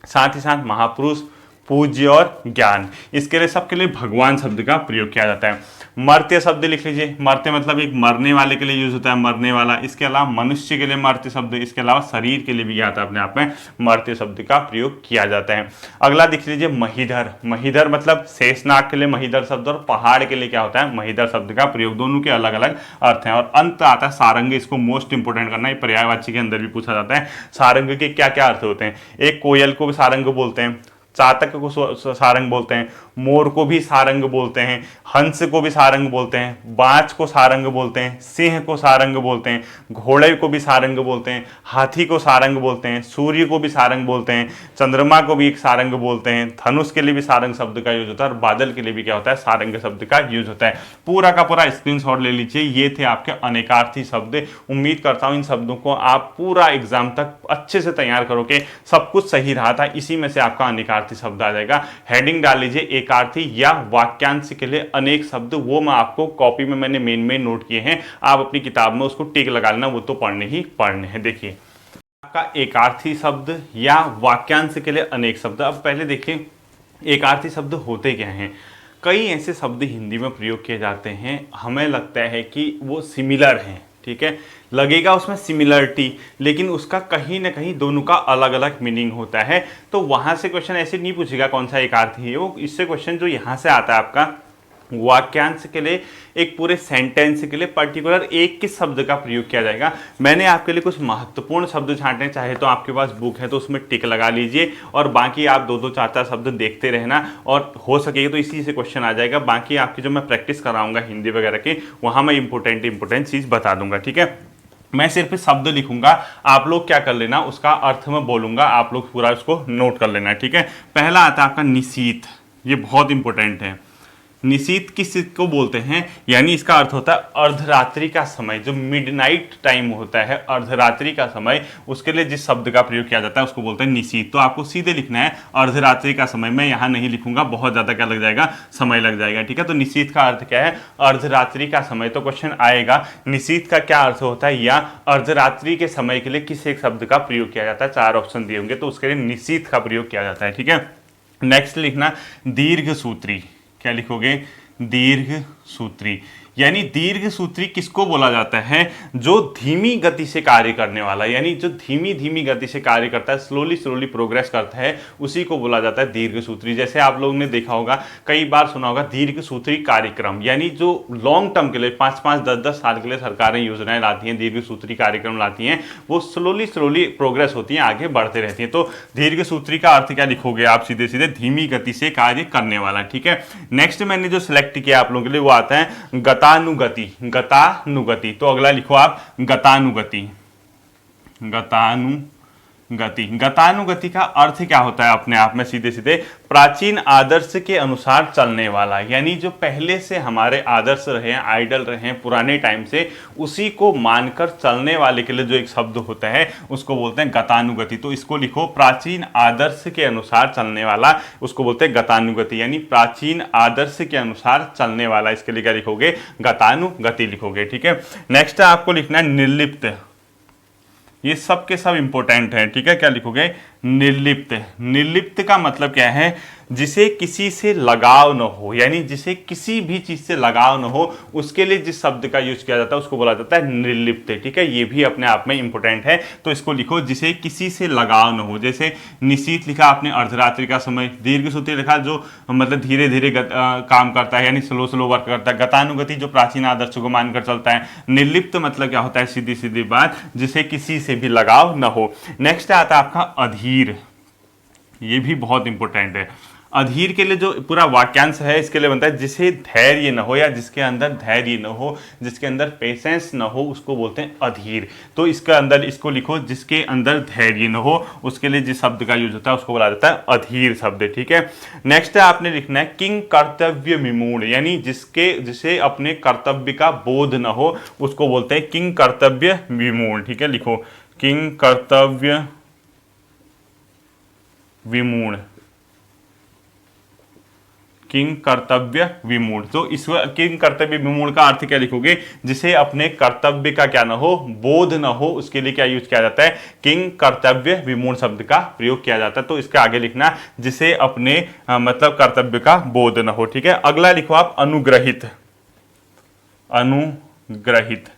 साथ ही साथ महापुरुष, पूज्य और ज्ञान, इसके लिए सबके लिए भगवान शब्द का प्रयोग किया जाता है। मर्त्य शब्द लिख लीजिए। मर्त्य मतलब एक मरने वाले के लिए यूज होता है, मरने वाला। इसके अलावा मनुष्य के लिए मर्त्य शब्द, इसके अलावा शरीर के लिए भी आता है अपने आप में मर्त्य शब्द का प्रयोग किया जाता है। अगला देख लीजिए महीधर। महीधर मतलब शेषनाग के लिए महीधर शब्द और पहाड़ के लिए क्या होता है महीधर शब्द का प्रयोग, दोनों के अलग अलग अर्थ हैं। और अंत आता है सारंग। इसको मोस्ट इंपोर्टेंट करना है, पर्यायवाची के अंदर भी पूछा जाता है। सारंग के क्या क्या अर्थ होते हैं, एक कोयल को भी सारंग बोलते हैं, चातक को सारंग बोलते हैं, मोर को भी सारंग बोलते हैं, हंस को भी सारंग बोलते हैं, बाज को सारंग बोलते हैं, सिंह को सारंग बोलते हैं, घोड़े को भी सारंग बोलते हैं, हाथी को सारंग बोलते हैं, सूर्य को भी सारंग बोलते हैं, चंद्रमा को भी एक सारंग बोलते हैं, धनुष के लिए भी सारंग शब्द का यूज होता है और बादल के लिए भी क्या होता है सारंग शब्द का यूज होता है। पूरा का पूरा स्क्रीनशॉट ले लीजिए। ये थे आपके अनेकार्थी शब्द। उम्मीद करता हूं इन शब्दों को आप पूरा एग्जाम तक अच्छे से तैयार करोगे। सब कुछ सही रहा था, इसी में से आपका अनेकार्थी शब्द आ जाएगा। हेडिंग डाल लीजिए एकार्थी या वाक्यांश के लिए अनेक शब्द, वो मैं आपको कॉपी में मैंने मेन नोट किए हैं, आप अपनी किताब में उसको टिक लगा लेना, वो तो पढ़ने ही पढ़ने हैं। देखिए आपका एकार्थी शब्द या वाक्यांश के लिए अनेक शब्द। अब पहले देखिए एकार्थी शब्द होते क्या हैं। कई ऐसे शब्द हिंदी में प्रयोग किए जाते हैं, हमें लगता है कि वो सिमिलर हैं, ठीक है, लगेगा उसमें सिमिलरिटी, लेकिन उसका कहीं ना कहीं दोनों का अलग अलग मीनिंग होता है। तो वहां से क्वेश्चन ऐसे नहीं पूछेगा कौन सा एकार्थी है, वो इससे क्वेश्चन जो यहाँ से आता है आपका वाक्यांश के लिए, एक पूरे सेंटेंस के लिए पर्टिकुलर एक किस शब्द का प्रयोग किया जाएगा। मैंने आपके लिए कुछ महत्वपूर्ण शब्द छांटे, चाहे तो आपके पास बुक है तो उसमें टिक लगा लीजिए और बाकी आप दो चार शब्द देखते रहना, और हो सकेगा तो इसी से क्वेश्चन आ जाएगा। बाकी आपकी जो मैं प्रैक्टिस कराऊंगा हिंदी वगैरह की, वहाँ मैं इंपॉर्टेंट चीज़ बता दूंगा, ठीक है। मैं सिर्फ शब्द लिखूंगा, आप लोग क्या कर लेना, उसका अर्थ में बोलूंगा, आप लोग पूरा उसको नोट कर लेना, ठीक है। पहला आता है आपका निशीथ। ये बहुत इंपॉर्टेंट है। निशीथ किसको बोलते हैं, यानी इसका अर्थ होता है अर्धरात्रि का समय, जो मिडनाइट टाइम होता है, अर्धरात्रि का समय, उसके लिए जिस शब्द का प्रयोग किया जाता है उसको बोलते हैं निशीथ। तो आपको सीधे लिखना है अर्धरात्रि का समय। मैं यहाँ नहीं लिखूंगा, बहुत ज़्यादा क्या लग जाएगा, समय लग जाएगा, ठीक है। तो निशीथ का अर्थ क्या है, अर्धरात्रि का समय। तो क्वेश्चन आएगा निशीथ का क्या अर्थ होता है या अर्धरात्रि के समय के लिए किस एक शब्द का प्रयोग किया जाता है। 4 ऑप्शन दिए होंगे, तो उसके लिए निशीथ का प्रयोग किया जाता है, ठीक है। नेक्स्ट लिखना दीर्घ सूत्री। क्या लिखोगे, दीर्घ सूत्री। यानी दीर्घ सूत्री किसको बोला जाता है, जो धीमी गति से कार्य करने वाला, यानी जो धीमी गति से कार्य करता है, स्लोली प्रोग्रेस करता है, उसी को बोला जाता है दीर्घ सूत्री। जैसे आप लोगों ने देखा होगा, कई बार सुना होगा दीर्घ सूत्री कार्यक्रम, यानी जो लॉन्ग टर्म के लिए 5-5, 10-10 साल के लिए सरकारें योजनाएं लाती हैं, दीर्घ सूत्री कार्यक्रम लाती हैं, वो स्लोली प्रोग्रेस होती हैं, आगे बढ़ते रहती हैं। तो दीर्घ सूत्री का अर्थ क्या लिखोगे आप, सीधे धीमी गति से कार्य करने वाला, ठीक है। नेक्स्ट मैंने जो सिलेक्ट किया आप लोगों के लिए वो आता है गतानुगति। गतानुगति, तो अगला लिखो आप गतानुगति। गतानुगति का अर्थ क्या होता है अपने आप में, सीधे प्राचीन आदर्श के अनुसार चलने वाला, यानी जो पहले से हमारे आदर्श रहे, आइडल रहे पुराने टाइम से, उसी को मानकर चलने वाले के लिए जो एक शब्द होता है उसको बोलते हैं गतानुगति। तो इसको लिखो प्राचीन आदर्श के अनुसार चलने वाला, उसको बोलते हैं गतानुगति, यानी प्राचीन आदर्श के अनुसार चलने वाला। इसके लिए क्या लिखोगे, गतानुगति लिखोगे, ठीक है। नेक्स्ट आपको लिखना है निर्लिप्त। ये सब के सब इंपॉर्टेंट हैं, ठीक है। क्या लिखोगे, निर्लिप्त। निर्लिप्त का मतलब क्या है? जिसे किसी से लगाव न हो, यानी जिसे किसी भी चीज से लगाव न हो, उसके लिए जिस शब्द का यूज किया जाता है उसको बोला जाता है निर्लिप्त। ठीक है, ये भी अपने आप में इंपॉर्टेंट है, तो इसको लिखो जिसे किसी से लगाव न हो। जैसे निशीथ लिखा आपने अर्धरात्रि का समय, दीर्घ सूत्री लिखा जो मतलब धीरे धीरे काम करता है, यानी स्लो स्लो वर्क करता है। गतानुगति जो प्राचीन आदर्शों को मानकर चलता है। निर्लिप्त मतलब क्या होता है? सीधी सीधी बात, जिसे किसी से भी लगाव न हो। नेक्स्ट आता है आपका अधीर। ये भी बहुत इंपॉर्टेंट है। अधीर के लिए जो पूरा वाक्यांश है इसके लिए बनता है जिसे धैर्य न हो, या जिसके अंदर धैर्य न हो, जिसके अंदर पेशेंस न हो, उसको बोलते हैं अधीर। तो इसके अंदर इसको लिखो जिसके अंदर धैर्य न हो, उसके लिए जिस शब्द का यूज होता है उसको बोला जाता है अधीर शब्द। ठीक है, नेक्स्ट है आपने लिखना है किंग कर्तव्य विमूढ़, यानी जिसे अपने कर्तव्य का बोध न हो उसको बोलते हैं किंग कर्तव्य विमूढ़। ठीक है, लिखो किंग कर्तव्य विमूढ़। किंग कर्तव्य विमूढ़। तो इस किंग कर्तव्य विमूढ़ का अर्थ क्या लिखोगे? जिसे अपने कर्तव्य का क्या न हो, बोध न हो, उसके लिए क्या यूज किया जाता है? किंग कर्तव्य विमूढ़ शब्द का प्रयोग किया जाता है। तो इसके आगे लिखना जिसे अपने मतलब कर्तव्य का बोध न हो। ठीक है, अगला लिखो आप अनुग्रहित। अनुग्रहित।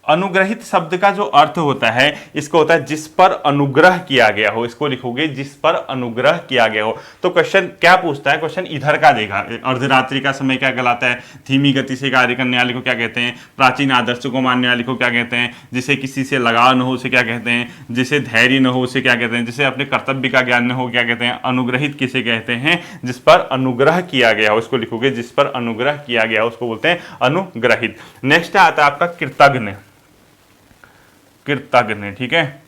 अनुग्रहित शब्द का जो अर्थ होता है इसको होता है जिस पर अनुग्रह किया गया हो। इसको लिखोगे जिस पर अनुग्रह किया गया हो। तो क्वेश्चन क्या पूछता है? क्वेश्चन इधर का देगा, अर्धरात्रि का समय क्या कहलाता है? धीमी गति से कार्य करने वाले को क्या कहते हैं? प्राचीन आदर्शों को मानने वाले को क्या कहते हैं? जिसे किसी से लगाव न हो उसे क्या कहते हैं? जिसे धैर्य न हो उसे क्या कहते हैं? जिसे अपने कर्तव्य का ज्ञान न हो क्या कहते हैं? अनुग्रहित किसे कहते हैं? जिस पर अनुग्रह किया गया हो। इसको लिखोगे जिस पर अनुग्रह किया गया हो उसको बोलते हैं अनुग्रहित। नेक्स्ट आता है आपका कृतज्ञ। कृतज्ञ। ठीक है,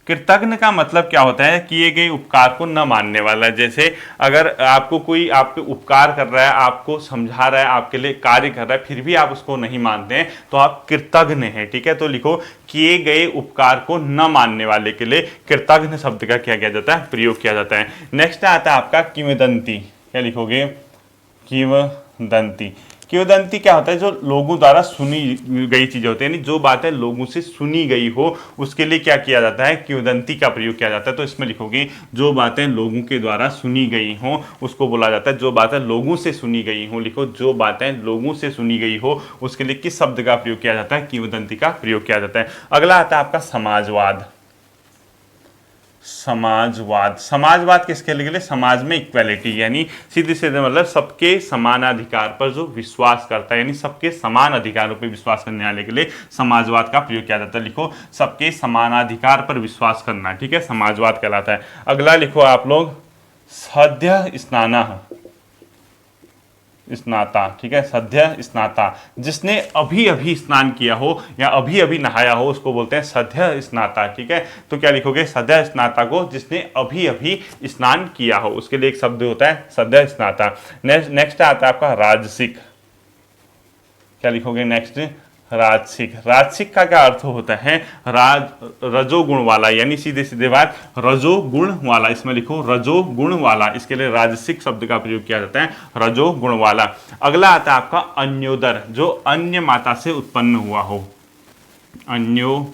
कृतज्ञ का मतलब क्या होता है? किए गए उपकार को न मानने वाला। जैसे अगर आपको कोई आप पे उपकार कर रहा है, आपको समझा रहा है, आपके लिए कार्य कर रहा है, फिर भी आप उसको नहीं मानते हैं तो आप कृतज्ञ हैं। ठीक है, तो लिखो किए गए उपकार को न मानने वाले के लिए कृतज्ञ शब्द का क्या किया जाता है? प्रयोग किया जाता है। नेक्स्ट आता है आपका किंवदंती। क्या लिखोगे? किंवदंती। किंवदंती क्या होता है? जो लोगों द्वारा सुनी गई चीजें होती है, यानी जो बातें लोगों से सुनी गई हो उसके लिए क्या किया जाता है? किंवदंती का प्रयोग किया जाता है। तो इसमें लिखोगे जो बातें लोगों के द्वारा सुनी गई हो उसको बोला जाता है, जो बातें लोगों से सुनी गई हो। लिखो जो बातें लोगों से सुनी गई हो उसके लिए किस शब्द का प्रयोग किया जाता है? किंवदंती का प्रयोग किया जाता है। अगला आता है आपका समाजवाद। समाजवाद। समाजवाद किसके लिए? समाज में इक्वालिटी, यानी सीधे सीधे मतलब सबके समानाधिकार पर जो विश्वास करता है, यानी सबके समान अधिकारों पर विश्वास करने वाले के लिए समाजवाद का प्रयोग किया जाता है। लिखो सबके समानाधिकार पर विश्वास करना। ठीक है, समाजवाद कहलाता है। अगला लिखो आप लोग सद्य स्नानः। स्नाता। ठीक है, सद्य स्नाता। जिसने अभी अभी स्नान किया हो या अभी अभी नहाया हो उसको बोलते हैं सद्य स्नाता। ठीक है, तो क्या लिखोगे? सद्य स्नाता को जिसने अभी अभी स्नान किया हो उसके लिए एक शब्द होता है सद्य स्नाता। नेक्स्ट आता है आपका राजसिक। क्या लिखोगे? नेक्स्ट राजसिक। राजसिक का क्या अर्थ होता है? रजोगुण वाला, यानी सीधे सीधे बात रजोगुण वाला। इसमें लिखो रजोगुण वाला। इसके लिए राजसिक शब्द का प्रयोग किया जाता है, रजोगुण वाला। अगला आता है आपका अन्योदर, जो अन्य माता से उत्पन्न हुआ हो। अन्योदर।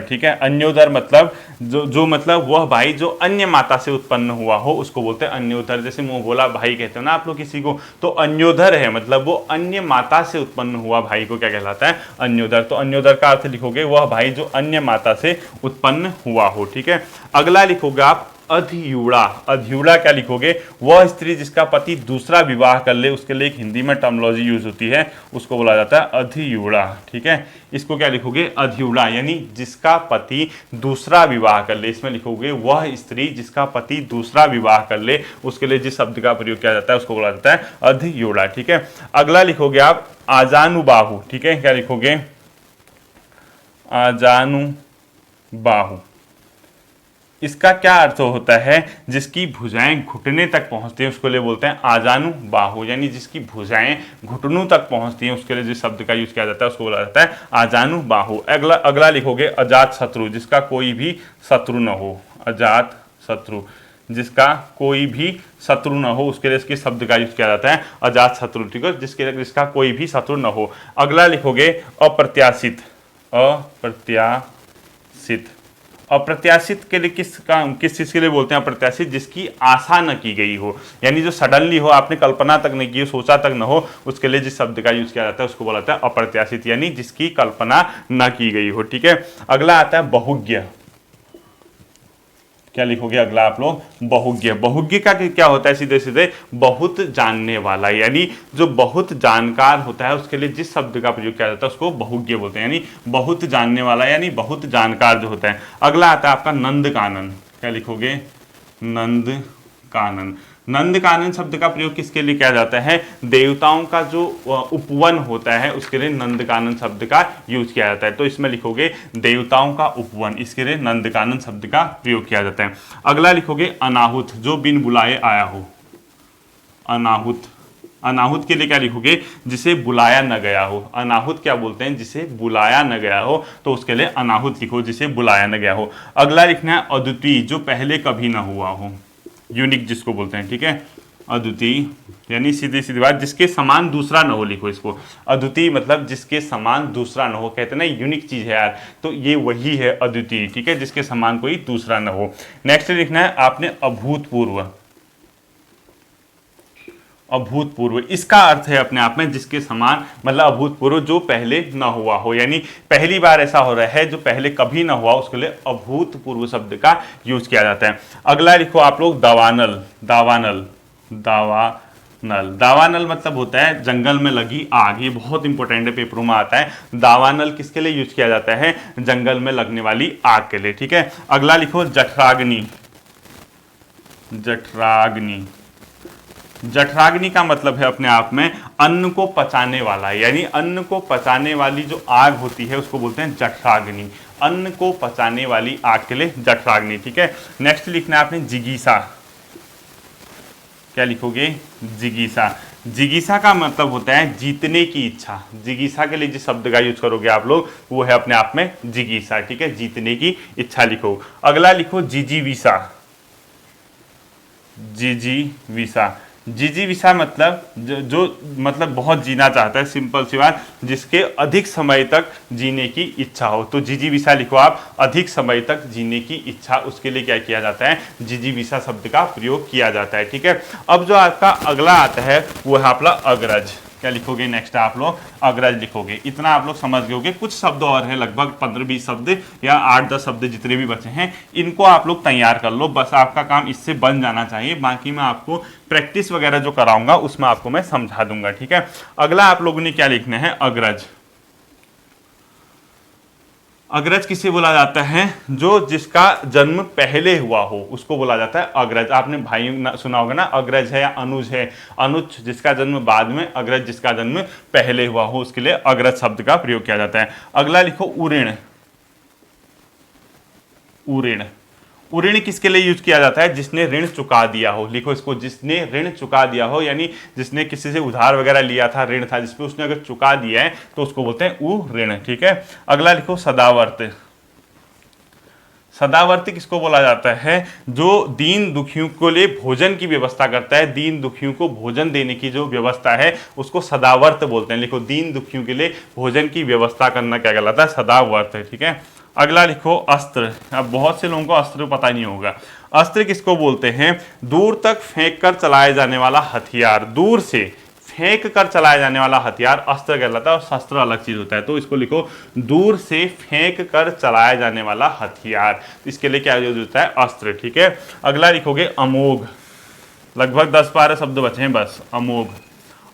ठीक है, अन्योदर मतलब जो मतलब वह भाई जो अन्य माता से उत्पन्न हुआ हो उसको बोलते हैं अन्योदर। जैसे मुंह बोला भाई कहते हो ना आप लोग किसी को, तो अन्योदर है मतलब वो अन्य माता से उत्पन्न हुआ भाई को क्या कहलाता है? अन्योदर। तो अन्योदर का अर्थ लिखोगे वह भाई जो अन्य माता से उत्पन्न हुआ हो। ठीक है, अगला लिखोगे आप अधियूड़ा। अधियूड़ा क्या लिखोगे? वह स्त्री जिसका पति दूसरा विवाह कर ले, उसके लिए एक हिंदी में टर्मोलॉजी यूज होती है, उसको बोला जाता है अधियूड़ा। ठीक है, इसको क्या लिखोगे? अधियूड़ा, यानी जिसका पति दूसरा विवाह कर ले। इसमें लिखोगे वह स्त्री जिसका पति दूसरा विवाह कर ले, उसके लिए जिस शब्द का प्रयोग किया जाता है उसको बोला जाता है अधियूड़ा। ठीक है, अगला लिखोगे आप आजानुबाहु। ठीक है, क्या लिखोगे? आजानुबाहु। इसका क्या अर्थ होता है? जिसकी भुजाएं घुटने तक पहुंचती हैं उसको लिए बोलते हैं आजानु बाहु, यानी जिसकी भुजाएं घुटनों तक पहुंचती हैं उसके लिए जिस शब्द का यूज किया जाता है उसको बोला जाता है आजानु बाहु। अगला लिखोगे अजात शत्रु, जिसका कोई भी शत्रु न हो। अजात शत्रु, जिसका कोई भी शत्रु न हो उसके लिए इसके शब्द का यूज किया जाता है अजात शत्रु। ठीक है, जिसका कोई भी शत्रु न हो। अगला लिखोगे अप्रत्याशित। अप्रत्याशित। अप्रत्याशित के लिए किस चीज के लिए बोलते हैं अप्रत्याशित? जिसकी आशा न की गई हो, यानी जो सडनली हो, आपने कल्पना तक नहीं की हो, सोचा तक न हो, उसके लिए जिस शब्द का यूज किया जाता है उसको बोला जाता है अप्रत्याशित, यानी जिसकी कल्पना न की गई हो। ठीक है, अगला आता है बहुज्ञ। क्या लिखोगे अगला आप लोग? बहुज्ञ। बहुज्ञ का क्या होता है? सीधे सीधे बहुत जानने वाला, यानी जो बहुत जानकार होता है उसके लिए जिस शब्द का प्रयोग किया जाता है उसको बहुज्ञ बोलते हैं, यानी बहुत जानने वाला, यानी बहुत जानकार जो होता है। अगला आता है आपका नंद कानन। क्या लिखोगे? नंद कानन। नंद कानन शब्द का प्रयोग किसके लिए किया जाता है? देवताओं का जो उपवन होता है उसके लिए नंद कानन शब्द का यूज किया जाता है। तो इसमें लिखोगे देवताओं का उपवन, इसके लिए नंद कानन शब्द का प्रयोग किया जाता है। अगला लिखोगे अनाहुत, जो बिन बुलाए आया हो। अनाहुत। अनाहुत के लिए क्या लिखोगे? जिसे बुलाया न गया हो। अनाहुत क्या बोलते हैं? जिसे बुलाया न गया हो, तो उसके लिए अनाहुत लिखो, जिसे बुलाया न गया हो। अगला लिखना है अद्वितीय, जो पहले कभी ना हुआ हो, यूनिक जिसको बोलते हैं। ठीक है, अद्वितीय यानी सीधी सीधी बात, जिसके समान दूसरा न हो, लिखो इसको। अद्वितीय मतलब जिसके समान दूसरा न हो, कहते हैं ना यूनिक चीज है यार, तो ये वही है अद्वितीय। ठीक है, जिसके समान कोई दूसरा न हो। नेक्स्ट लिखना है आपने अभूतपूर्व। अभूतपूर्व, इसका अर्थ है अपने आप में जिसके समान, मतलब अभूतपूर्व जो पहले न हुआ हो, यानी पहली बार ऐसा हो रहा है जो पहले कभी न हुआ, उसके लिए अभूतपूर्व शब्द का यूज किया जाता है। अगला लिखो आप लोग दावानल। दावानल। दावानल। दावानल मतलब होता है जंगल में लगी आग। ये बहुत इंपॉर्टेंट है, पेपरों में आता है। दावानल किसके लिए यूज किया जाता है? जंगल में लगने वाली आग के लिए। ठीक है, अगला लिखो जठराग्नि। जठराग्नि। जठराग्नि का मतलब है अपने आप में अन्न को पचाने वाला, यानी अन्न को पचाने वाली जो आग होती है उसको बोलते हैं जठराग्नि। अन्न को पचाने वाली आग के लिए जठराग्नि। ठीक है, नेक्स्ट लिखना है आपने जिगीसा। क्या लिखोगे? जिगीसा। जिगीसा का मतलब होता है जीतने की इच्छा। जिगीसा के लिए जिस शब्द का यूज करोगे आप लोग वो है अपने आप में जिगीसा। ठीक है, जीतने की इच्छा लिखो। अगला लिखो जिजीविसा। जिजीविसा। जिजीविसा मतलब जो मतलब बहुत जीना चाहता है, सिंपल सी बात, जिसके अधिक समय तक जीने की इच्छा हो, तो जिजीविसा लिखो आप। अधिक समय तक जीने की इच्छा, उसके लिए क्या किया जाता है? जिजीविसा शब्द का प्रयोग किया जाता है। ठीक है, अब जो आपका अगला आता है वो है आपका अग्रज। क्या लिखोगे? नेक्स्ट आप लोग अग्रज लिखोगे। इतना आप लोग समझ गए। कुछ शब्द और है, लगभग 15-20 शब्द या 8-10 शब्द जितने भी बचे हैं, इनको आप लोग तैयार कर लो, बस आपका काम इससे बन जाना चाहिए। बाकी मैं आपको प्रैक्टिस वगैरह जो कराऊंगा उसमें आपको मैं समझा दूंगा। ठीक है, अगला आप लोगों ने क्या लिखना है? अग्रज। अग्रज किसे बोला जाता है? जो जिसका जन्म पहले हुआ हो उसको बोला जाता है अग्रज। आपने भाई सुना होगा ना, अग्रज है या अनुज है। अनुज जिसका जन्म बाद में, अग्रज जिसका जन्म पहले हुआ हो, उसके लिए अग्रज शब्द का प्रयोग किया जाता है। अगला लिखो उऋण। उऋण। ऋण किसके लिए यूज किया जाता है? जिसने ऋण चुका दिया हो। लिखो इसको, जिसने ऋण चुका दिया हो, यानी जिसने किसी से उधार वगैरह लिया था, ऋण था जिसपे, उसने अगर चुका दिया है तो उसको बोलते हैं ऋण। ठीक है, अगला लिखो सदावर्त। सदावर्ती किसको बोला जाता है? जो दीन दुखियों के लिए भोजन की व्यवस्था करता है, दीन दुखियों को भोजन देने की जो व्यवस्था है उसको सदावर्त बोलते हैं। लिखो, दीन दुखियों के लिए भोजन की व्यवस्था करना क्या कहलाता है? सदावर्त। ठीक है, अगला लिखो अस्त्र। अब बहुत से लोगों को अस्त्र पता नहीं होगा। अस्त्र किसको बोलते हैं? दूर तक फेंक कर चलाया जाने वाला हथियार। दूर से फेंक कर चलाया जाने वाला हथियार अस्त्र कहलाता है, और शस्त्र अलग चीज होता है। तो इसको लिखो, दूर से फेंक कर चलाया जाने वाला हथियार। इसके लिए क्या यूज होता है? अस्त्र। ठीक है, अगला लिखोगे अमोघ। लगभग 10-12 शब्द बचे हैं बस। अमोघ।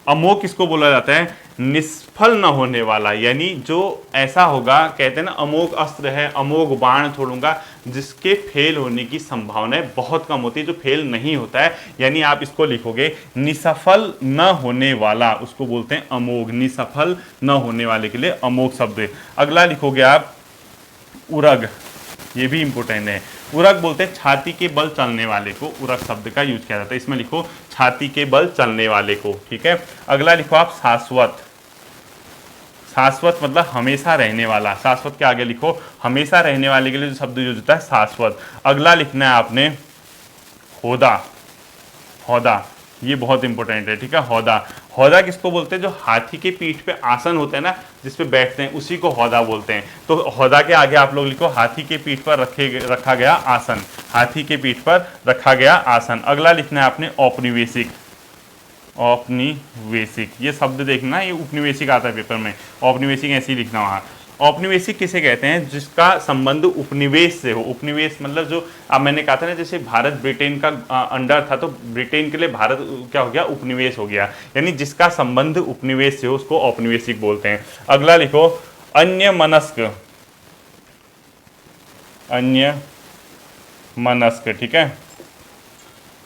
अमोघ किसको बोला जाता है? निष्फल न होने वाला, यानी जो ऐसा होगा, कहते हैं ना अमोघ अस्त्र है, अमोघ बाण छोड़ूंगा, जिसके फेल होने की संभावना बहुत कम होती है, जो फेल नहीं होता है। यानी आप इसको लिखोगे निसफल न होने वाला, उसको बोलते हैं अमोघ। निसफल न होने वाले के लिए अमोघ शब्द। अगला लिखोगे आप उरग। ये भी इंपॉर्टेंट है। उरग बोलते हैं छाती के बल चलने वाले को, उरग शब्द का यूज किया जाता है। इसमें लिखो छाती के बल चलने वाले को। ठीक है, अगला लिखो आप शाश्वत। शाश्वत मतलब हमेशा रहने वाला। शाश्वत के आगे लिखो हमेशा रहने वाले के लिए जो शब्द यूज होता है शाश्वत। अगला लिखना है आपने होदा। होदा। ये बहुत इंपॉर्टेंट है, ठीक है। हौदा, हौदा किसको बोलते हैं? जो हाथी के पीठ पे आसन होते हैं ना, जिस पे बैठते हैं, उसी को हौदा बोलते हैं। तो हौदा के आगे आप लोग लिखो हाथी के पीठ पर रखा गया आसन, हाथी के पीठ पर रखा गया आसन। अगला लिखना है आपने औपनिवेशिक, औपनिवेशिक, ये शब्द देखना, ये उपनिवेशिक आता है पेपर में, औपनिवेशिक ऐसे ही लिखना वहाँ। औपनिवेशिक किसे कहते हैं? जिसका संबंध उपनिवेश से हो। उपनिवेश मतलब जो अब मैंने कहा था ना, जैसे भारत ब्रिटेन का अंडर था, तो ब्रिटेन के लिए भारत क्या हो गया? उपनिवेश हो गया। यानी जिसका संबंध उपनिवेश से हो उसको औपनिवेशिक बोलते हैं। अगला लिखो अन्यमनस्क, अन्यमनस्क, ठीक है।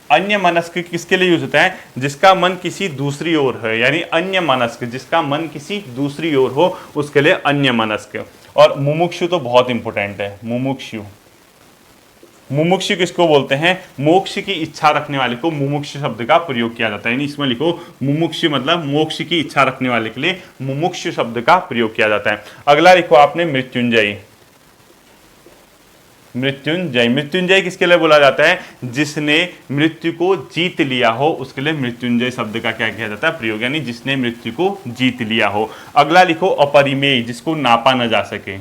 अन्यमनस्क किसके लिए यूज होता है? जिसका मन किसी दूसरी ओर है, यानी अन्यमनस्क, जिसका मन किसी दूसरी ओर हो उसके लिए अन्यमनस्क। और मुमुक्षु तो बहुत इंपॉर्टेंट है, मुमुक्षु, मुमुक्षु किसको बोलते हैं? मोक्ष की इच्छा रखने वाले को मुमुक्षु शब्द का प्रयोग किया जाता है। यानी इसमें लिखो मुमुक्षु मतलब मोक्ष की इच्छा रखने वाले के लिए मुमुक्षु शब्द का प्रयोग किया जाता है। अगला लिखो आपने मृत्युंजयी, मृत्युंजय, मृत्युंजय किसके लिए बोला जाता है? जिसने मृत्यु को जीत लिया हो उसके लिए मृत्युंजय शब्द का क्या किया जाता है? प्रयोग, यानी जिसने मृत्यु को जीत लिया हो। अगला लिखो अपरिमेय, जिसको नापा न जा सके,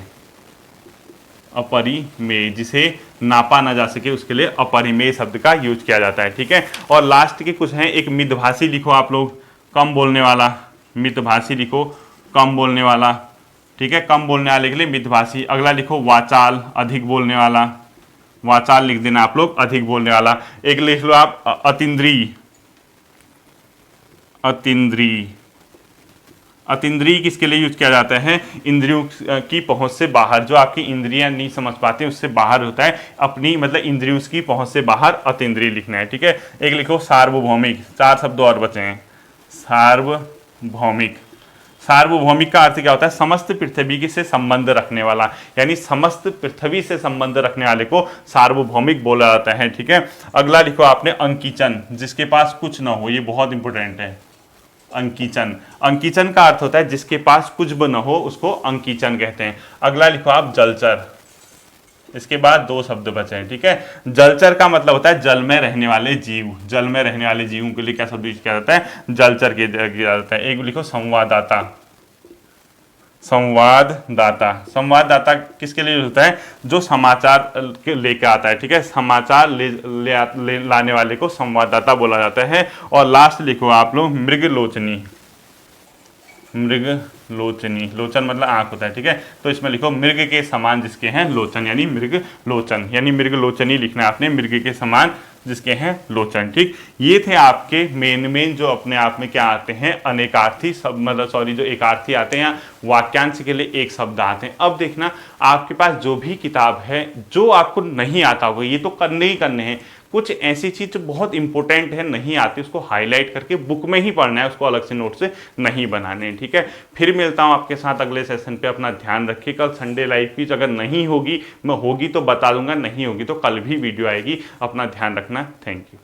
अपरिमेय, जिसे नापा न जा सके उसके लिए अपरिमेय शब्द का यूज किया जाता है, ठीक है। और लास्ट के कुछ हैं, एक मितभाषी लिखो आप लोग, कम बोलने वाला, मितभाषी लिखो, कम बोलने वाला, ठीक है, कम बोलने वाले के लिए मितभाषी। अगला लिखो वाचाल, अधिक बोलने वाला, वाचाल लिख देना आप लोग, अधिक बोलने वाला। एक लिख लो आप अतीन्द्रिय, अतीन्द्रिय, अतीन्द्रिय किसके लिए यूज किया जाता है? इंद्रियों की पहुंच से बाहर, जो आपकी इंद्रियां नहीं समझ पाते उससे बाहर होता है, अपनी मतलब इंद्रियों की पहुंच से बाहर अतीन्द्रिय लिखना है, ठीक है। एक लिखो सार्वभौमिक, 4 शब्द और बचे हैं, सार्वभौमिक, सार्वभौमिक का अर्थ क्या होता है? समस्त पृथ्वी से संबंध रखने वाला, यानी समस्त पृथ्वी से संबंध रखने वाले को सार्वभौमिक बोला जाता है, ठीक है। अगला लिखो आपने अंकीचन, जिसके पास कुछ ना हो, ये बहुत इंपॉर्टेंट है। अंकीचन, अंकीचन का अर्थ होता है जिसके पास कुछ भी न हो उसको अंकीचन कहते हैं। अगला लिखो आप जलचर, इसके बाद 2 शब्द बचे हैं, ठीक है। जलचर का मतलब होता है जल में रहने वाले जीव, जल में रहने वाले जीवों के लिए क्या शब्द यूज किया जाता है? जलचर किया जाता है। एक लिखो संवाददाता, संवाददाता, संवाददाता किसके लिए होता है? जो समाचार लेकर आता है, ठीक है, समाचार ले लाने वाले को संवाददाता बोला जाता है। और लास्ट लिखो आप लोग मृगलोचनी, मृगलोचनी, लोचन मतलब आंख होता है, ठीक है। तो इसमें लिखो मृग के समान जिसके हैं लोचन, यानी मृगलोचन, यानी मृगलोचनी लिखना है आपने, मृग के समान जिसके हैं लोचन, ठीक। ये थे आपके मेन जो अपने आप में क्या आते हैं? अनेकार्थी सब, मतलब सॉरी, जो एकार्थी आते हैं, वाक्यांश के लिए एक शब्द आते हैं। अब देखना आपके पास जो भी किताब है, जो आपको नहीं आता होगा, ये तो करने ही करने हैं, कुछ ऐसी चीज जो बहुत इंपॉर्टेंट है नहीं आती उसको हाईलाइट करके बुक में ही पढ़ना है, उसको अलग से नोट से नहीं बनाने, ठीक है। फिर मिलता हूं आपके साथ अगले सेशन पे, अपना ध्यान रखिए। कल संडे लाइव क्विज अगर नहीं होगी, मैं होगी तो बता दूंगा, नहीं होगी तो कल भी वीडियो आएगी। अपना ध्यान रखना, थैंक यू।